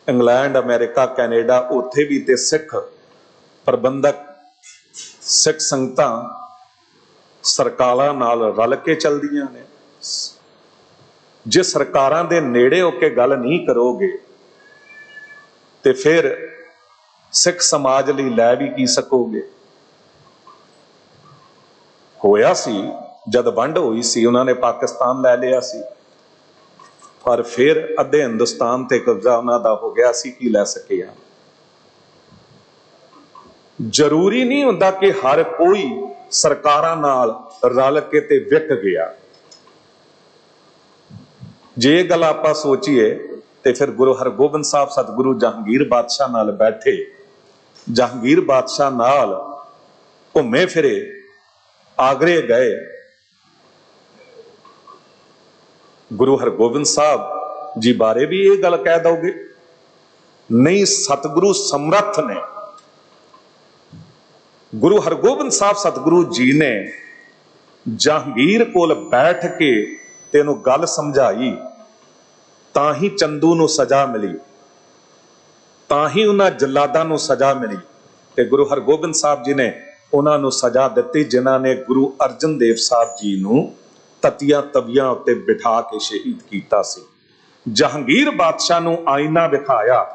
ਇੰਗਲੈਂਡ, ਅਮਰੀਕਾ, ਕੈਨੇਡਾ, ਉੱਥੇ ਵੀ ਤੇ ਸਿੱਖ ਪ੍ਰਬੰਧਕ, ਸਿੱਖ ਸੰਗਤਾਂ ਸਰਕਾਰਾਂ ਨਾਲ ਰਲ ਕੇ ਚੱਲਦੀਆਂ ਨੇ। ਜੇ ਸਰਕਾਰਾਂ ਦੇ ਨੇੜੇ ਹੋ ਕੇ ਗੱਲ ਨਹੀਂ ਕਰੋਗੇ ਤੇ ਫਿਰ ਸਿੱਖ ਸਮਾਜ ਲਈ ਲੈ ਵੀ ਕੀ ਸਕੋਗੇ। ਹੋਇਆ ਸੀ ਜਦ ਵੰਡ ਹੋਈ ਸੀ, ਉਹਨਾਂ ਨੇ ਪਾਕਿਸਤਾਨ ਲੈ ਲਿਆ ਸੀ, ਪਰ ਫਿਰ ਅੱਧੇ ਹਿੰਦੁਸਤਾਨ ਤੇ ਕਬਜ਼ਾ ਉਹਨਾਂ ਦਾ ਹੋ ਗਿਆ ਸੀ, ਕੀ ਲੈ ਸਕੇ ਆ। ਜ਼ਰੂਰੀ ਨਹੀਂ ਹੁੰਦਾ ਕਿ ਹਰ ਕੋਈ ਸਰਕਾਰਾਂ ਨਾਲ ਰਲ ਕੇ ਤੇ ਵਿਕ ਗਿਆ। ਜੇ ਇਹ ਗੱਲ ਆਪਾਂ ਸੋਚੀਏ ਤੇ ਫਿਰ ਗੁਰੂ ਹਰਗੋਬਿੰਦ ਸਾਹਿਬ ਸਤਿਗੁਰੂ ਜਹਾਂਗੀਰ ਬਾਦਸ਼ਾਹ ਨਾਲ ਬੈਠੇ, ਜਹਾਂਗੀਰ ਬਾਦਸ਼ਾਹ ਨਾਲ ਘੁੰਮੇ ਫਿਰੇ, ਆਗਰੇ ਗਏ। ਗੁਰੂ ਹਰਗੋਬਿੰਦ ਸਾਹਿਬ ਜੀ ਬਾਰੇ ਵੀ ਇਹ ਗੱਲ ਕਹਿ ਦੋਗੇ? ਨਹੀਂ, ਸਤਿਗੁਰੂ ਸਮਰੱਥ ਨੇ। ਗੁਰੂ ਹਰਗੋਬਿੰਦ ਸਾਹਿਬ ਸਤਿਗੁਰੂ ਜੀ ਨੇ ਜਹਾਂਗੀਰ ਕੋਲ ਬੈਠ ਕੇ ਤੈਨੂੰ ਗੱਲ ਸਮਝਾਈ, ਤਾਂ ਹੀ ਚੰਦੂ ਨੂੰ ਸਜ਼ਾ ਮਿਲੀ, ਤਾਂ ਹੀ ਉਹਨਾਂ ਜਲਾਦਾਂ ਨੂੰ ਸਜ਼ਾ ਮਿਲੀ। ਤੇ ਗੁਰੂ ਹਰਗੋਬਿੰਦ ਸਾਹਿਬ ਜੀ ਨੇ ਉਹਨਾਂ ਨੂੰ ਸਜ਼ਾ ਦਿੱਤੀ ਜਿਨ੍ਹਾਂ ਨੇ ਗੁਰੂ ਅਰਜਨ ਦੇਵ ਸਾਹਿਬ ਜੀ ਨੂੰ ਤਤੀਆਂ ਤਵੀਆਂ ਉੱਤੇ ਬਿਠਾ ਕੇ ਸ਼ਹੀਦ ਕੀਤਾ ਸੀ। ਜਹਾਂਗੀਰ ਬਾਦਸ਼ਾਹ ਨੂੰ ਆਈਨਾ ਵਿਖਾਇਆ,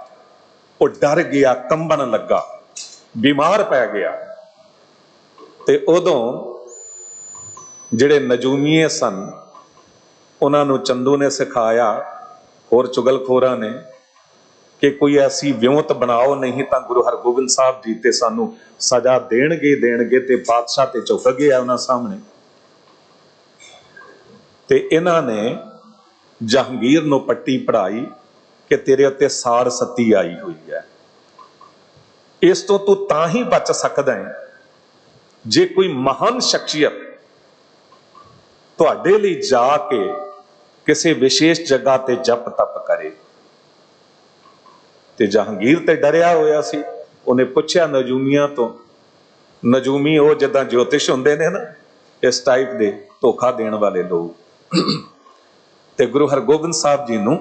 ਉਹ ਡਰ ਗਿਆ, ਕੰਬਣ ਲੱਗਾ, ਬਿਮਾਰ ਪੈ ਗਿਆ। ਤੇ ਉਦੋਂ ਜਿਹੜੇ ਨਜੂਮੀਏ ਸਨ, ਉਹਨਾਂ ਨੂੰ ਚੰਦੂ ਨੇ ਸਿਖਾਇਆ, ਹੋਰ ਚੁਗਲਖੋਰਾਂ ਨੇ, ਕਿ ਕੋਈ ਐਸੀ ਵਿਉਂਤ ਬਣਾਓ, ਨਹੀਂ ਤਾਂ ਗੁਰੂ ਹਰਗੋਬਿੰਦ ਸਾਹਿਬ ਜੀ ਤੇ ਸਾਨੂੰ ਸਜ਼ਾ ਦੇਣਗੇ। ਤੇ ਬਾਦਸ਼ਾਹ ਤੇ ਝੁਕ ਗਿਆ ਉਹਨਾਂ ਸਾਹਮਣੇ। ਤੇ ਇਹਨਾਂ ਨੇ ਜਹਾਂਗੀਰ ਨੂੰ ਪੱਟੀ ਪੜਾਈ ਕਿ ਤੇਰੇ ਉੱਤੇ ਸਾੜ ਸੱਤੀ ਆਈ ਹੋਈ ਹੈ, ਇਸ ਤੋਂ ਤੂੰ ਤਾਂ ਹੀ ਬਚ ਸਕਦਾ ਹੈ ਜੇ ਕੋਈ ਮਹਾਨ ਸ਼ਖਸੀਅਤ ਤੁਹਾਡੇ ਲਈ ਜਾ ਕੇ ਕਿਸੇ ਵਿਸ਼ੇਸ਼ ਜਗ੍ਹਾ ਤੇ ਜਪ ਤਪ ਕਰੇ। ਤੇ ਜਹਾਂਗੀਰ ਤੇ ਡਰਿਆ ਹੋਇਆ ਸੀ। ਉਹਨੇ ਪੁੱਛਿਆ ਨਜੂਮੀਆਂ ਤੋਂ, ਨਜੂਮੀ ਉਹ ਜਿੱਦਾਂ ਜੋਤਿਸ਼ ਹੁੰਦੇ ਨੇ ਨਾ, ਇਸ ਟਾਈਪ ਦੇ ਧੋਖਾ ਦੇਣ ਵਾਲੇ ਲੋਕ। ਤੇ ਗੁਰੂ ਹਰਗੋਬਿੰਦ ਸਾਹਿਬ ਜੀ ਨੂੰ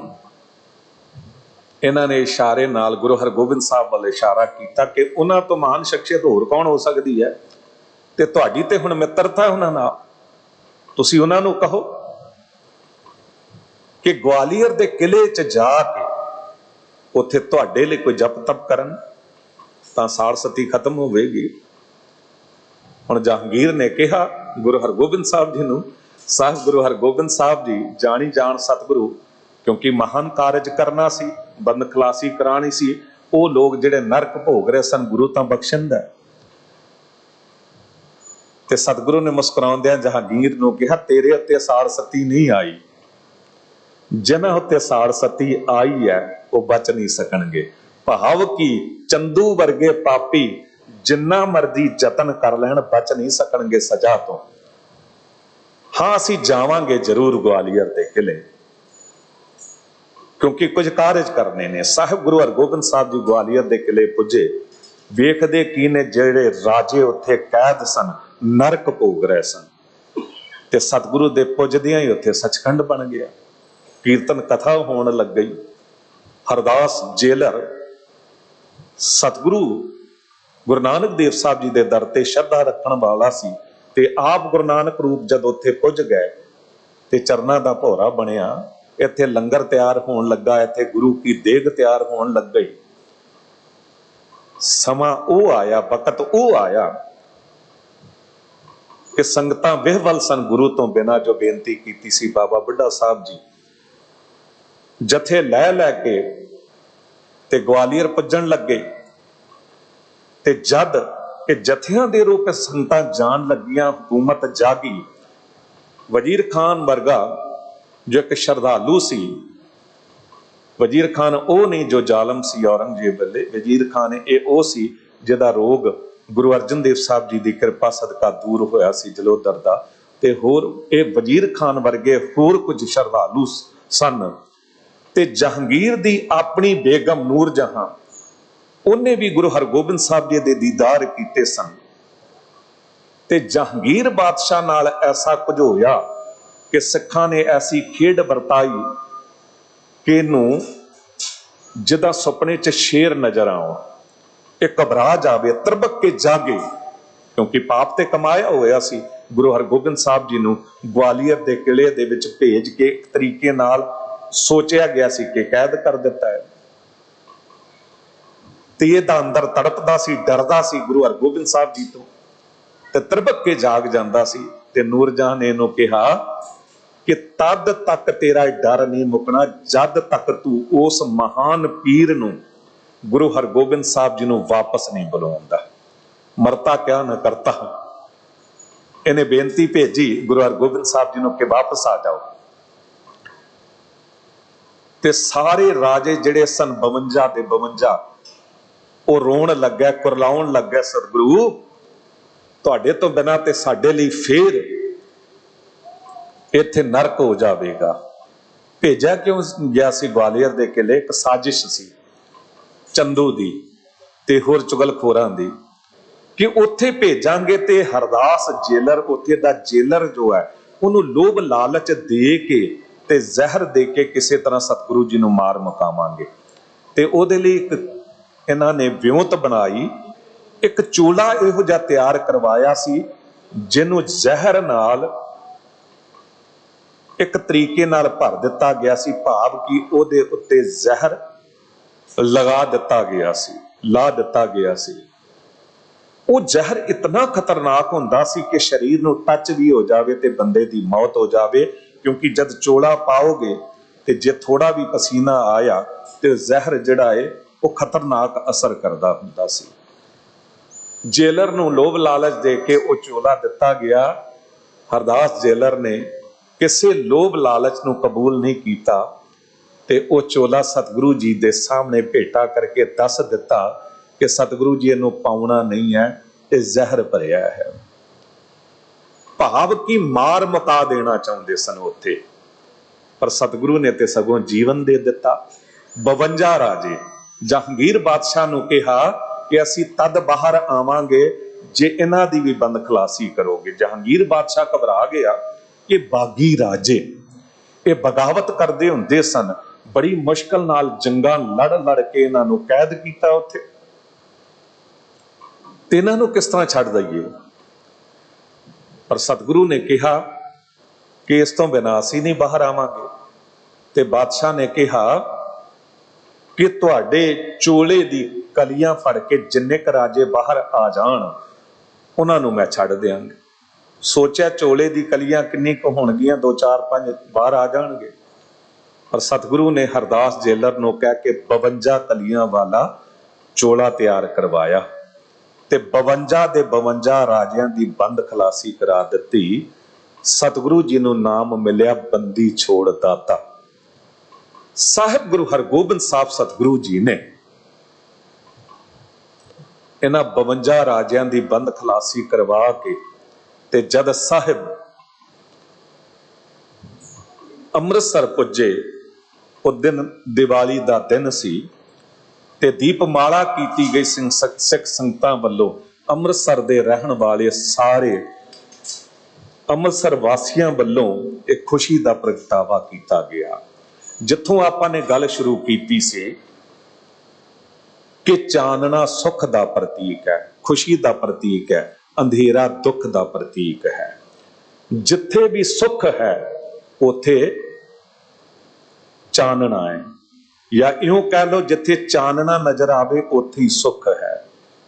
ਇਹਨਾਂ ਨੇ ਇਸ਼ਾਰੇ ਨਾਲ ਗੁਰੂ ਹਰਗੋਬਿੰਦ ਸਾਹਿਬ ਵੱਲ ਇਸ਼ਾਰਾ ਕੀਤਾ ਕਿ ਉਹਨਾਂ ਤੋਂ ਮਹਾਨ ਸ਼ਖਸੀਅਤ ਹੋਰ ਕੌਣ ਹੋ ਸਕਦੀ ਹੈ, ਤੇ ਤੁਹਾਡੀ ਤੇ ਹੁਣ ਮਿੱਤਰਤਾ ਉਹਨਾਂ ਨਾਲ, ਤੁਸੀਂ ਉਹਨਾਂ ਨੂੰ ਕਹੋ ਕਿ ਗਵਾਲੀਅਰ ਦੇ ਕਿਲੇ 'ਚ ਜਾ ਕੇ ਉੱਥੇ ਤੁਹਾਡੇ ਲਈ ਕੋਈ ਜਪ ਤਪ ਕਰਨ, ਤਾਂ ਸਾੜ ਸਤੀ ਖਤਮ ਹੋਵੇਗੀ। ਹੁਣ ਜਹਾਂਗੀਰ ਨੇ ਕਿਹਾ ਗੁਰੂ ਹਰਗੋਬਿੰਦ ਸਾਹਿਬ ਜੀ ਨੂੰ, ਸਾਹਿਬ ਗੁਰੂ ਹਰਗੋਬਿੰਦ ਸਾਹਿਬ ਜੀ ਜਾਣੀ ਜਾਣ ਸਤਿਗੁਰੂ, ਕਿਉਂਕਿ ਮਹਾਨ ਕਾਰਜ ਕਰਨਾ ਸੀ, ਬੰਦ ਖਲਾਸੀ ਕਰਾਣੀ ਸੀ। ਉਹ ਲੋਕ ਜਿਹੜੇ ਨਰਕ ਭੋਗ ਰਹੇ ਸਨ, ਗੁਰੂ ਤਾਂ ਬਖਸ਼ਿੰਦਾ। ਤੇ ਸਤਿਗੁਰੂ ਨੇ ਮੁਸਕਰਾਉਂਦਿਆਂ ਜਹਾਂਗੀਰ ਨੂੰ ਕਿਹਾ, ਤੇਰੇ ਉੱਤੇ ਸਾੜ ਸਤੀ ਨਹੀਂ ਆਈ, ਜਿਨ੍ਹਾਂ ਉੱਤੇ ਸਾੜ ਸਤੀ ਆਈ ਹੈ ਉਹ ਬਚ ਨਹੀਂ ਸਕਣਗੇ। ਭਾਵ ਕਿ ਚੰਦੂ ਵਰਗੇ ਪਾਪੀ ਜਿੰਨਾ ਮਰਜ਼ੀ ਯਤਨ ਕਰ ਲੈਣ, ਬਚ ਨਹੀਂ ਸਕਣਗੇ ਸਜ਼ਾ ਤੋਂ। ਹਾਂ, ਅਸੀਂ ਜਾਵਾਂਗੇ ਜ਼ਰੂਰ ਗਵਾਲੀਅਰ ਦੇ ਕਿਲੇ, क्योंकि कुछ कारज करने ने। साहिब गुरु हरगोबिंद साहब जी ग्वालियर के किले पुजे, वेखदे की ने जेड़े राजे उत्थे कैद सन नरक भोग रहे सन, ते सतगुरु दे पुजदियां ही उत्थे सचखंड बन गया। कीर्तन कथा होने लग गई। हरदास जेलर सतगुरु गुरु नानक देव साहब जी दे दर ते श्रद्धा रखण वाला सी, ते आप गुरु नानक रूप जद उत्थे पुज गए ते चरना दा भोरा बनिया। इत्थे लंगर तैयार होण लगा, इत्थे गुरु की देग तैयार होण लग गई। समा वो आया, वकत वो आया कि संगतां विहवल सन गुरु तो बिना, जो बेनती कीती सी बाबा बुढ़ा साहब जी जथे लै के ते ग्वालियर पुजन लगे। ते जद कि जथियां दे रूप संगतां जान लगियां, हुकूमत जागी। वजीर खान वर्गा जो एक श्रद्धालु सी, वजीर खान वो नहीं जो जालम सी औरंगजेब वेले, वजीर खान ये वो सी जिहदा रोग गुरु अर्जन देव साहब जी की कृपा सदका दूर होया सी जलोधर दा। ते होर ये वजीर खान वर्गे होर कुछ श्रद्धालु सन। ते जहांगीर दी अपनी बेगम नूर जहां, उन्हें भी गुरु हरगोबिंद साहब जी दे दीदार कीते सन। ते जहांगीर बादशाह नाल ऐसा कुछ होया कि सिखां ने ऐसी खेड वरताई कि नूं जिदा सुपने च शेर नजर आओ, ये घबरा जावे, तरबक के जागे, क्योंकि पाप ते कमाया होया सी। गुरु हरगोबिंद साहब जी नूं ग्वालियर दे किले दे विच भेज के एक तरीके नाल सोचिया गया सी कि कैद कर दिता है। ते इहदा अंदर तड़पदा सी, डरदा सी गुरु हरगोबिंद साहब जी तो, ते तरबक के जाग जांदा सी। ते नूरजहां ने इहनूं कहा कि तद तक तेरा डर नहीं मुकना जद तक तू उस महान पीर नूं गुरु हरगोबिंद साहब जी नूं वापस नहीं बुलाउंदा। मरता क्या न करता। इन्हें बेनती भेजी गुरु हरगोबिंद साहब जी नूं कि वापस आ जाओ। ते सारे राजे जिहड़े सन 52 दे 52 वो रोण लगे, कुरलाउण लगे, सतगुरु तुहाडे तो बिना ते साडे लई फेर इत्थे नरक हो जाएगा। भेजा क्यों गया सी ग्वालियर दे किले? एक साजिश सी चंदू दी ते होर चुगलखोरां दी कि उत्थे भेजांगे ते हरदास जेलर, उत्थे दा जेलर जो है उन्होंने लोभ लालच दे के ते जहर दे के किसी तरह सतगुरु जी नूं मार मुकावांगे। ते उहदे लई एक इन्हां ने विਉਂਤ बनाई, एक चोला इहो जिहा तैयार करवाया सी जिन्हों जहर नाल एक तरीके नाल भर दिता गया सी, भाव कि उहदे उत्ते जहर लगा दिता गया सी, ला दिता गया सी। वो जहर इतना खतरनाक हुंदा सी कि शरीर नूं टच भी हो जावे ते बंदे दी मौत हो जावे, क्योंकि जद चोला पाओगे ते जे थोड़ा भी पसीना आया ते जहर जिहड़ा है वो खतरनाक असर करदा हुंदा सी। जेलर नूं लोभ लालच दे के वो चोला दिता गया। हरदास जेलर ने किसी लोभ लालच नूं कबूल नहीं कीता ते वो चोला सतगुरु जी दे सामने भेटा करके दस दिता कि सतगुरु जी इहनूं पाउणा नहीं है, ये जहर भरिया है। भाव की मार मुका देना चाहुंदे सन उत्थे, पर सतगुरु ने ते सगों जीवन दे दिता। 52 राजे जहांगीर बादशाह नूं कहा कि असीं तद बाहर आवांगे जे इन्हां दी भी बंद खलासी करोगे। जहांगीर बादशाह घबरा गया कि बागी राजे ये बगावत करदे हुंदे सन, बड़ी मुश्किल नाल जंगां लड़ लड़ के इन्हां नूं कैद कीता उत्थे, ते इन्हां नूं किस तरह छड्ड दईए। पर सतगुरु ने कहा कि इस तो बिना असीं नहीं बाहर आवांगे। ते बादशाह ने कहा कि तुहाडे चोले दी कलियां फड़ के जिन्ने क राजे बाहर आ जाण उन्हां नूं मैं छड्ड दिआंगा। सोचा चोले दी कलियां किन्नी क होणगीਆਂ, 2 4 5 बाहर आ जाणगे। पर सतगुरु ने हरदास जेलर नूं कह के 52 कलियां वाला चोला तैयार करवाया ते 52 दे 52 राजियां दी बंद खलासी करा दित्ती। सतगुरु जी नूं नाम मिलिया बंदी छोड़ दाता। साहिब गुरु हरगोबिंद साहब सतगुरु जी ने इन्हां 52 राजियां दी बंद खलासी करवा के ते जद साहिब अमृतसर पुजे उस दिन दिवाली का दिन सी ते दीपमाला की गई सिख संगतां वल्लों अमृतसर दे रहन वाले सारे अमृतसर वासियां वल्लों एक खुशी का प्रगटावा किया गया। जिथों आपां ने गल शुरू की सी कि चानना सुख का प्रतीक है, खुशी का प्रतीक है, अंधेरा दुख का प्रतीक है। जिथे भी सुख है उथे चानना है, या यूं कह लो जिथे चानना नजर आवे उथे ही सुख है,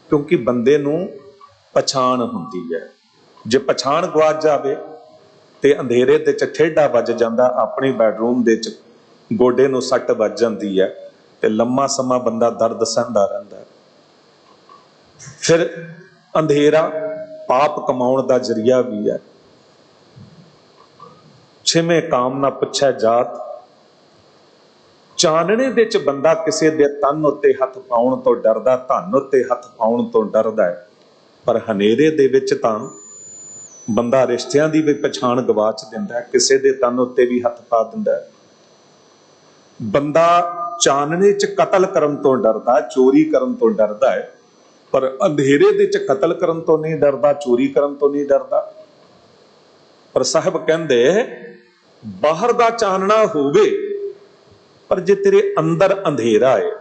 क्योंकि बंदे नूं पछाण हुंदी है। जे पछाण गवाच जावे ते अंधेरे दे च ठेडा वज जांदा, अपने बैडरूम दे च गोडे नूं सੱਟ वज जांदी है ते लम्मा समा बंदा दर्द सहंदा रहिंदा है। फिर अंधेरा पाप कमाउण दा जरिया भी है। छिवें काम ना पुछै जात, चानने दे च बंदा किसी दे तन उत्ते हथ पाउण तो डरदा, धन उत्ते हथ पाउण तो डरदा है। पर हनेरे दे विच तां बंदा रिश्तियां दी भी पछाण गवाच दिंदा है, किसी दे तन उत्ते भी हथ पा दिंदा है। बंदा चानने च कतल करन तो डरदा, चोरी करन तो डरदा है, पर अंधेरे दे च कतल करन तो नहीं डरदा, चोरी करन तो नहीं डरदा। पर साहब कहंदे बाहर दा चानना होवे पर जे तेरे अंदर अंधेरा है,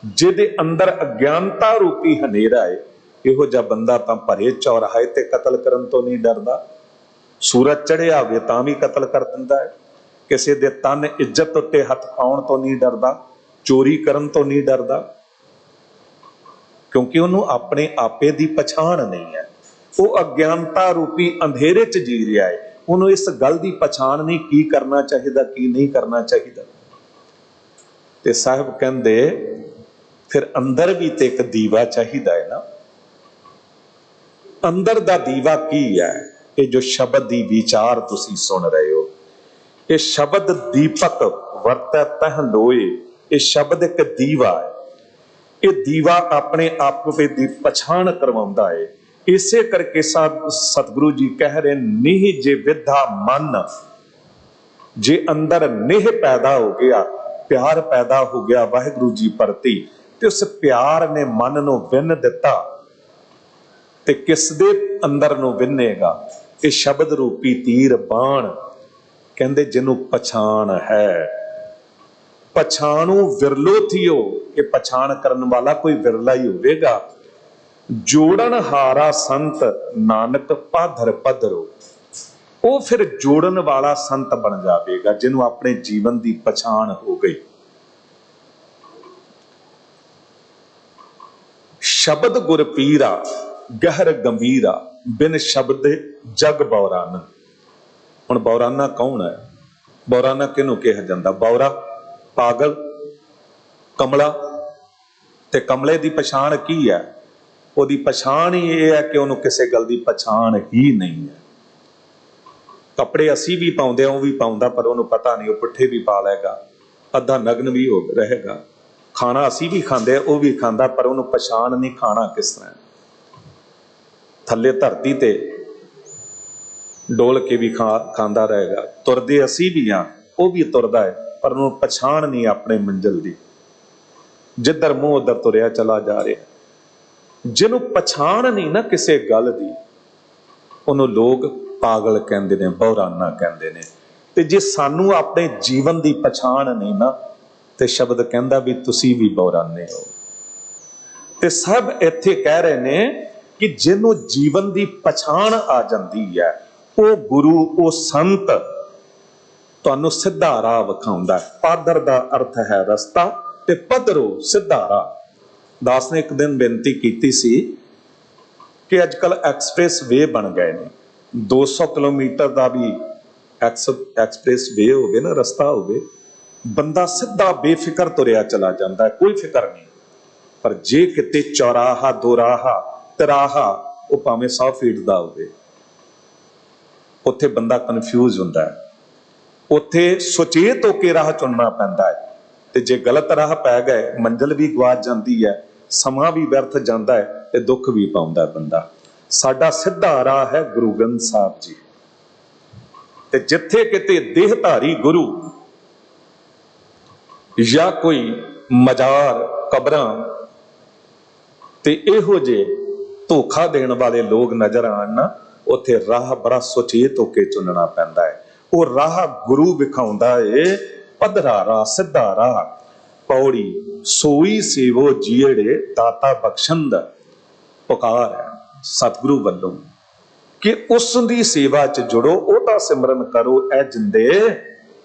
जिहदे अंदर अज्ञानता रूपी हनेरा है, इहो जिहा बंदा तां भरे चौराहे ते कतल करन तो नहीं डरदा। सूरज चढ़िया होवे तां भी कतल कर दिंदा है। किसी दे तन इज्जत उत्ते हथ पाउण तो नहीं डरदा, चोरी करन तो नहीं डरदा, क्योंकि उन्होंने अपने आपे दी पछाण नहीं है। वो अज्ञानता रूपी अंधेरे च जी रहा है, उन्होंने इस गल की पछाण नहीं की करना चाहिए की नहीं करना चाहिए। ते साहब कहंदे फिर अंदर भी ते एक दीवा चाहिए है ना। अंदर दा दीवा की है? ये जो शब्द दी विचार तुसी सुन रहे हो, ये शब्द दीपक वरतै तह लोए, ये शब्द एक दीवा है। ये दीवा अपने आप की पछाण करवाउंदा है। इसे करके सतगुरु जी कह रहे निह जे विधा मन, जे अंदर निह पैदा हो गया, प्यार पैदा हो गया वाहिगुरु जी प्रति, ते उस प्यार ने मन नूं विन दिता। ते किस दे अंदर नूं विनेगा? ये शब्द रूपी तीर बाण। कहंदे जिन्हों पछाण है, पछाणू विरलो थियो, ये पछाण करन वाला कोई विरला ही होवेगा। जोड़न हारा संत नानक पाधर पधरो, वो फिर जोड़न वाला संत बन जाएगा जिन्हों अपने जीवन की पछाण हो गई। शब्द गुरपीरा गहर गंभीरा, बिन शब्द जग बौरान। हुण बौराना कौन है? बौराना किनू कहा जाता? बौरा पागल, कमला। ते कमले की पछाण की है? ਉਹਦੀ पछाण ही यह है कि उन्होंने किसी गल की पछाण ही नहीं है। कपड़े असी भी पाउंदे, वो भी पाउंदा, पर उन्होंने पता नहीं, वो पुट्ठे भी पा लेगा, अद्धा नग्न भी हो रहेगा। खाना असी भी खांदे, वो भी खांदा, पर उन्होंने पछाण नहीं खाना किस तरह। थल्ले धरती ते डोल के भी खांदा रहेगा, तुरदे असी भी हाँ, वो भी तुरदा है, पर उन्होंने पछाण नहीं अपने मंजिल की। जिधर मुंह उधर तुरया चला जा रहा। जिन्हों पछाण नहीं ना किसी गल की, उन्होंने लोग पागल कहते हैं, बौराना कहते हैं। तो जे सानू अपने जीवन की पछाण नहीं ना, तो शब्द कहता भी तुसी भी बौराने हो। तो सब इत्थे कह रहे हैं कि जिन्हों जीवन की पछाण आ जाती है, वो गुरु, वो संत तुहानू सीधा राह विखाउंदा है। पादर का अर्थ है रस्ता, ते पधरो सीधा राह। दास ने एक दिन बेनती की सी कि अजकल एक्सप्रेस वे बन गए ने, 200 किलोमीटर का भी एक्सप्रेस वे हो गए ना, रस्ता हो गए, बंदा सीधा बेफिक्र तुरया चला जाता है, कोई फिक्र नहीं। पर जे किते चौराहा, दोराहा, तिराहा, वो भावें 100 फीट का हो, उत्थे बंदा कन्फ्यूज होंदा है, उत्थे सुचेत होकर राह चुनना पैंदा है। ते जे गलत राह पै गए, मंजिल भी गवाच जाती है, समा भी व्यर्थ जाता है, ते दुख भी पाउंदा बंदा। साडा सीधा राह है गुरु ग्रंथ साहब जी। ते जिथे किते देहधारी गुरु ਜਾਂ ਕੋਈ ਮਜ਼ਾਰ ਕਬਰਾਂ ਤੇ ਇਹੋ ਜਿਹੇ ਧੋਖਾ ਦੇਣ ਵਾਲੇ ਲੋਕ ਨਜ਼ਰ ਆਣ ਨਾ, ਉੱਥੇ ਰਾਹ ਬੜਾ ਸੁਚੇਤ ਹੋ ਕੇ ਚੁਣਨਾ ਪੈਂਦਾ ਹੈ। ਉਹ ਰਾਹ ਗੁਰੂ ਵਿਖਾਉਂਦਾ ਏ, ਪੱਧਰਾ ਰਾਹ, ਸਿੱਧਾ ਰਾਹ। ਪੌੜੀ ਸੋਈ ਸੇਵੋ ਜੀੜੇ ਦਾਤਾ ਬਖਸ਼ਣ ਦਾ ਪੁਕਾਰ ਹੈ ਸਤਿਗੁਰੂ ਵੱਲੋਂ ਕਿ ਉਸ ਦੀ ਸੇਵਾ 'ਚ ਜੁੜੋ, ਉਹਦਾ ਸਿਮਰਨ ਕਰੋ। ਇਹ ਜਿੰਦੇ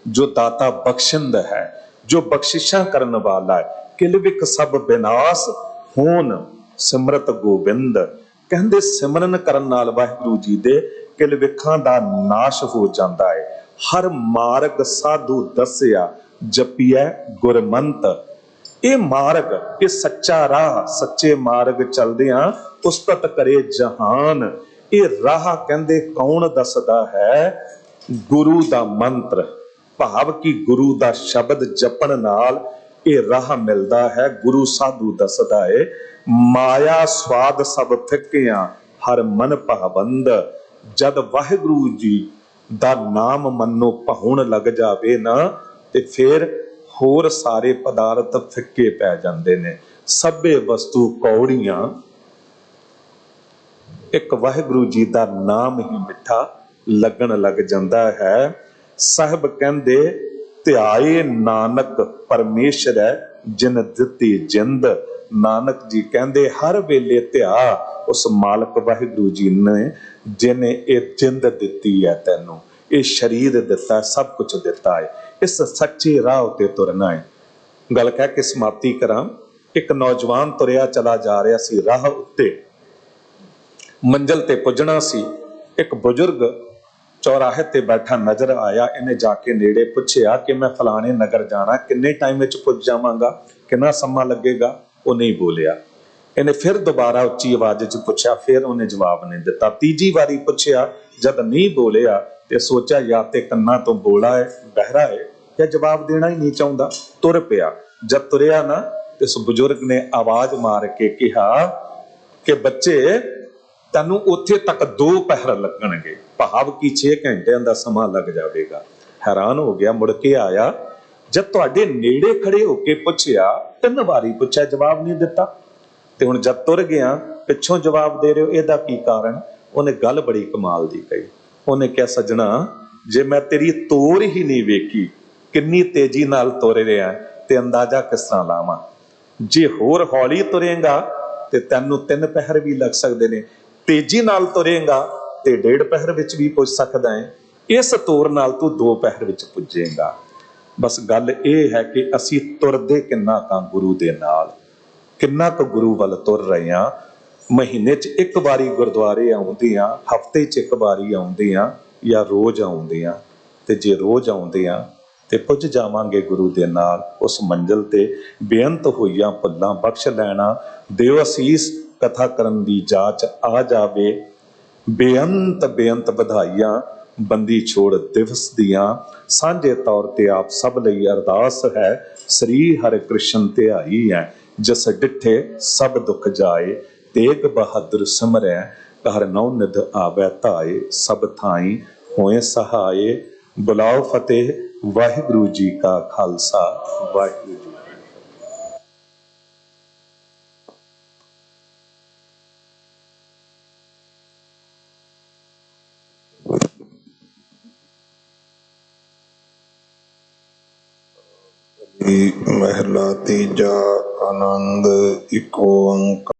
ਜੋ ਦਾਤਾ ਬਖਸ਼ਿੰਦ ਹੈ, ਜੋ ਬਖਸ਼ਿਸ਼ਾਂ ਕਰਨ ਵਾਲਾ ਹੈ। ਕਿਲ ਵਿਖ ਸਭ ਬਿਨਾਸ਼ ਹੋਣ ਸਿਮਰਤ ਗੋਬਿੰਦ। ਕਹਿੰਦੇ ਸਿਮਰਨ ਕਰਨ ਨਾਲ ਵਾਹਿਗੁਰੂ ਜੀ ਦੇ ਕਿਲ ਵਿਖਾਂ ਦਾ ਨਾਸ਼ ਹੋ ਜਾਂਦਾ ਹੈ। ਹਰ ਮਾਰਗ ਸਾਧੂ ਦੱਸਿਆ ਜਪੀਐ ਗੁਰਮੰਤ। ਇਹ ਮਾਰਗ, ਇਹ ਸੱਚਾ ਰਾਹ, ਸੱਚੇ ਮਾਰਗ ਚਲਦਿਆਂ ਉਸਤਤ ਕਰੇ ਜਹਾਨ। ਇਹ ਰਾਹ ਕਹਿੰਦੇ ਕੌਣ ਦੱਸਦਾ ਹੈ? ਗੁਰੂ ਦਾ ਮੰਤਰ, ਭਾਵ ਕਿ ਗੁਰੂ ਦਾ ਸ਼ਬਦ ਜਪਣ ਨਾਲ ਇਹ ਰਾਹ ਮਿਲਦਾ ਹੈ। ਗੁਰੂ ਸਾਧੂ ਦੱਸਦਾ ਹੈ, ਮਾਇਆ ਸਵਾਦ ਸਭ ਫਿੱਕਿਆਂ ਹਰ ਮਨ ਪਾਬੰਦ। ਜਦ ਵਾਹਿਗੁਰੂ ਜੀ ਦਾ ਨਾਮ ਮੰਨੋ ਭਾਉਣ ਲੱਗ ਜਾਵੇ ਨਾ, ਤੇ ਫਿਰ ਹੋਰ ਸਾਰੇ ਪਦਾਰਥ ਫਿੱਕੇ ਪੈ ਜਾਂਦੇ ਨੇ। ਸਭੇ ਵਸਤੂ ਕੌੜੀਆਂ, ਇੱਕ ਵਾਹਿਗੁਰੂ ਜੀ ਦਾ ਨਾਮ ਹੀ ਮਿੱਠਾ ਲੱਗਣ ਲੱਗ ਜਾਂਦਾ ਹੈ। ਸਾਹਿਬ ਕਹਿੰਦੇ ਧਿਆਏ ਨਾਨਕ ਪਰਮੇਸ਼ਰ ਹੈ ਜਿਨ ਦਿੱਤੀ ਜਿੰਦ। ਨਾਨਕ ਜੀ ਕਹਿੰਦੇ ਹਰ ਵੇਲੇ ਧਿਆ ਉਸ ਮਾਲਕ ਵਾਹਿਗੁਰੂ ਜੀ ਨੇ ਜਿਨੇ ਇਹ ਜਿੰਦ ਦਿੱਤੀ ਹੈ ਤੈਨੂੰ, ਇਹ ਸਰੀਰ ਦਿੱਤਾ, ਸਭ ਕੁਝ ਦਿੱਤਾ ਹੈ। ਇਸ ਸੱਚੇ ਰਾਹ ਉੱਤੇ ਤੁਰਨਾ ਹੈ। ਗੱਲ ਕਹਿ ਕੇ ਸਮਾਪਤੀ ਕਰਾਂ। ਇੱਕ ਨੌਜਵਾਨ ਤੁਰਿਆ ਚਲਾ ਜਾ ਰਿਹਾ ਸੀ ਰਾਹ ਉੱਤੇ, ਮੰਜ਼ਿਲ ਤੇ ਪੁੱਜਣਾ ਸੀ। ਇੱਕ ਬਜ਼ੁਰਗ ਚੌਰਾਹੇ ਤੇ ਬੈਠਾ ਨਜ਼ਰ ਆਇਆ। ਇਹਨੇ ਜਾ ਕੇ ਨੇੜੇ ਪੁੱਛਿਆ ਕਿ ਮੈਂ ਫਲਾਣੇ ਨਗਰ ਜਾਣਾ, ਕਿੰਨੇ ਟਾਈਮ ਵਿੱਚ ਪੁੱਜ ਜਾਵਾਂਗਾ, ਕਿੰਨਾ ਸਮਾਂ ਲੱਗੇਗਾ? ਉਹ ਨਹੀਂ ਬੋਲਿਆ। ਇਹਨੇ ਫਿਰ ਦੁਬਾਰਾ ਉੱਚੀ ਆਵਾਜ਼ 'ਚ ਪੁੱਛਿਆ, ਫਿਰ ਉਹਨੇ ਜਵਾਬ ਨਹੀਂ ਦਿੱਤਾ। ਤੀਜੀ ਵਾਰੀ ਪੁੱਛਿਆ, ਜਦ ਨਹੀਂ ਬੋਲਿਆ ਤੇ ਸੋਚਿਆ ਜਾਂ ਤੇ ਕੰਨਾਂ ਤੋਂ ਬੋਲਾ ਹੈ, ਬਹਿਰਾ ਹੈ, ਜਾਂ ਜਵਾਬ ਦੇਣਾ ਹੀ ਨਹੀਂ ਚਾਹੁੰਦਾ। ਤੁਰ ਪਿਆ। ਜਦ ਤੁਰਿਆ ਨਾ, ਤੇ ਉਸ ਬਜ਼ੁਰਗ ਨੇ ਆਵਾਜ਼ ਮਾਰ ਕੇ ਕਿਹਾ ਕਿ ਬੱਚੇ ਤੈਨੂੰ ਉੱਥੇ ਤੱਕ 2 ਪਹਿਰ ਲੱਗਣਗੇ, ਭਾਵ ਕਿ 6 ਘੰਟਿਆਂ ਦਾ ਸਮਾਂ ਲੱਗ ਜਾਵੇਗਾ। ਹੈਰਾਨ ਹੋ ਗਿਆ, ਮੁੜ ਕੇ ਆਇਆ। ਜਦ ਤੁਹਾਡੇ ਨੇੜੇ ਖੜੇ ਹੋ ਕੇ ਪੁੱਛਿਆ, 3 ਵਾਰੀ ਪੁੱਛਿਆ, ਜਵਾਬ ਨਹੀਂ ਦਿੱਤਾ। ਤੇ ਹੁਣ ਜਦ ਤੁਰ ਗਿਆ, ਪਿੱਛੋਂ ਜਵਾਬ ਦੇ ਰਹੇ ਹੋ, ਇਹਦਾ ਕੀ ਕਾਰਨ? ਉਹਨੇ ਗੱਲ ਬੜੀ ਕਮਾਲ ਦੀ ਕਹੀ। ਉਹਨੇ ਕਿਹਾ, ਸੱਜਣਾ, ਜੇ ਮੈਂ ਤੇਰੀ ਤੋਰ ਹੀ ਨਹੀਂ ਵੇਖੀ, ਕਿੰਨੀ ਤੇਜ਼ੀ ਨਾਲ ਤੁਰ ਰਿਹਾ, ਤੇ ਅੰਦਾਜ਼ਾ ਕਿਸ ਤਰ੍ਹਾਂ ਲਾਵਾਂ? ਜੇ ਹੋਰ ਹੌਲੀ ਤੁਰੇਗਾ ਤੇ ਤੈਨੂੰ 3 ਪਹਿਰ ਵੀ ਲੱਗ ਸਕਦੇ ਨੇ, ਤੇਜ਼ੀ ਨਾਲ ਤੁਰੇਗਾ ਤੇ 1.5 ਪਹਿਰ ਵਿੱਚ ਵੀ ਪੁੱਜ ਸਕਦਾ ਹੈ। ਇਸ ਤੋਰ ਨਾਲ ਤੂੰ 2 ਪਹਿਰ ਵਿੱਚ ਪੁੱਜੇਗਾ। ਬਸ ਗੱਲ ਇਹ ਹੈ ਕਿ ਅਸੀਂ ਤੁਰਦੇ ਕਿੰਨਾ ਕੁ ਗੁਰੂ ਦੇ ਨਾਲ, ਕਿੰਨਾ ਕੁ ਗੁਰੂ ਵੱਲ ਤੁਰ ਰਹੇ ਹਾਂ। ਮਹੀਨੇ 'ਚ 1 ਵਾਰੀ ਗੁਰਦੁਆਰੇ ਆਉਂਦੇ ਹਾਂ, ਹਫ਼ਤੇ 'ਚ 1 ਵਾਰੀ ਆਉਂਦੇ ਹਾਂ, ਜਾਂ ਰੋਜ਼ ਆਉਂਦੇ ਹਾਂ। ਤੇ ਜੇ ਰੋਜ਼ ਆਉਂਦੇ ਹਾਂ ਤੇ ਪੁੱਜ ਜਾਵਾਂਗੇ ਗੁਰੂ ਦੇ ਨਾਲ ਉਸ ਮੰਜ਼ਿਲ ਤੇ। ਬੇਅੰਤ ਹੋਈਆਂ ਭੁੱਲਾਂ ਬਖਸ਼ ਲੈਣਾ, ਦਿਓ ਅਸੀਸ ਕਥਾ ਕਰਨ ਦੀ ਜਾਚ ਆ ਜਾਵੇ। ਬੇਅੰਤ ਬੇਅੰਤ ਵਧਾਈਆਂ ਬੰਦੀ ਛੋੜ ਦਿਵਸ ਦੀਆਂ, ਸਾਂਝੇ ਤੌਰ ਤੇ ਆਪ ਸਭ ਲਈ ਅਰਦਾਸ ਹੈ। ਸ੍ਰੀ ਹਰਿ ਕ੍ਰਿਸ਼ਨ ਧਿਆਈ ਹੈ, ਜਿਸ ਡਿਠੇ ਸਭ ਦੁੱਖ ਜਾਏ। ਤੇਗ ਬਹਾਦਰ ਸਿਮਰੈ ਘਰ ਨੌ ਨਿਧ ਆਵੈ ਧਾਏ। ਸਭ ਥਾਈ ਹੋਏ ਸਹਾਏ। ਬੁਲਾਓ ਫਤਿਹ। ਵਾਹਿਗੁਰੂ ਜੀ ਕਾ ਖਾਲਸਾ, ਵਾਹਿਗੁਰੂ ਜੀ। ਮਹਿਲਾ ਤੀਜਾ। ਆਨੰਦ ਇੱਕ ਓੰਕਾਰ।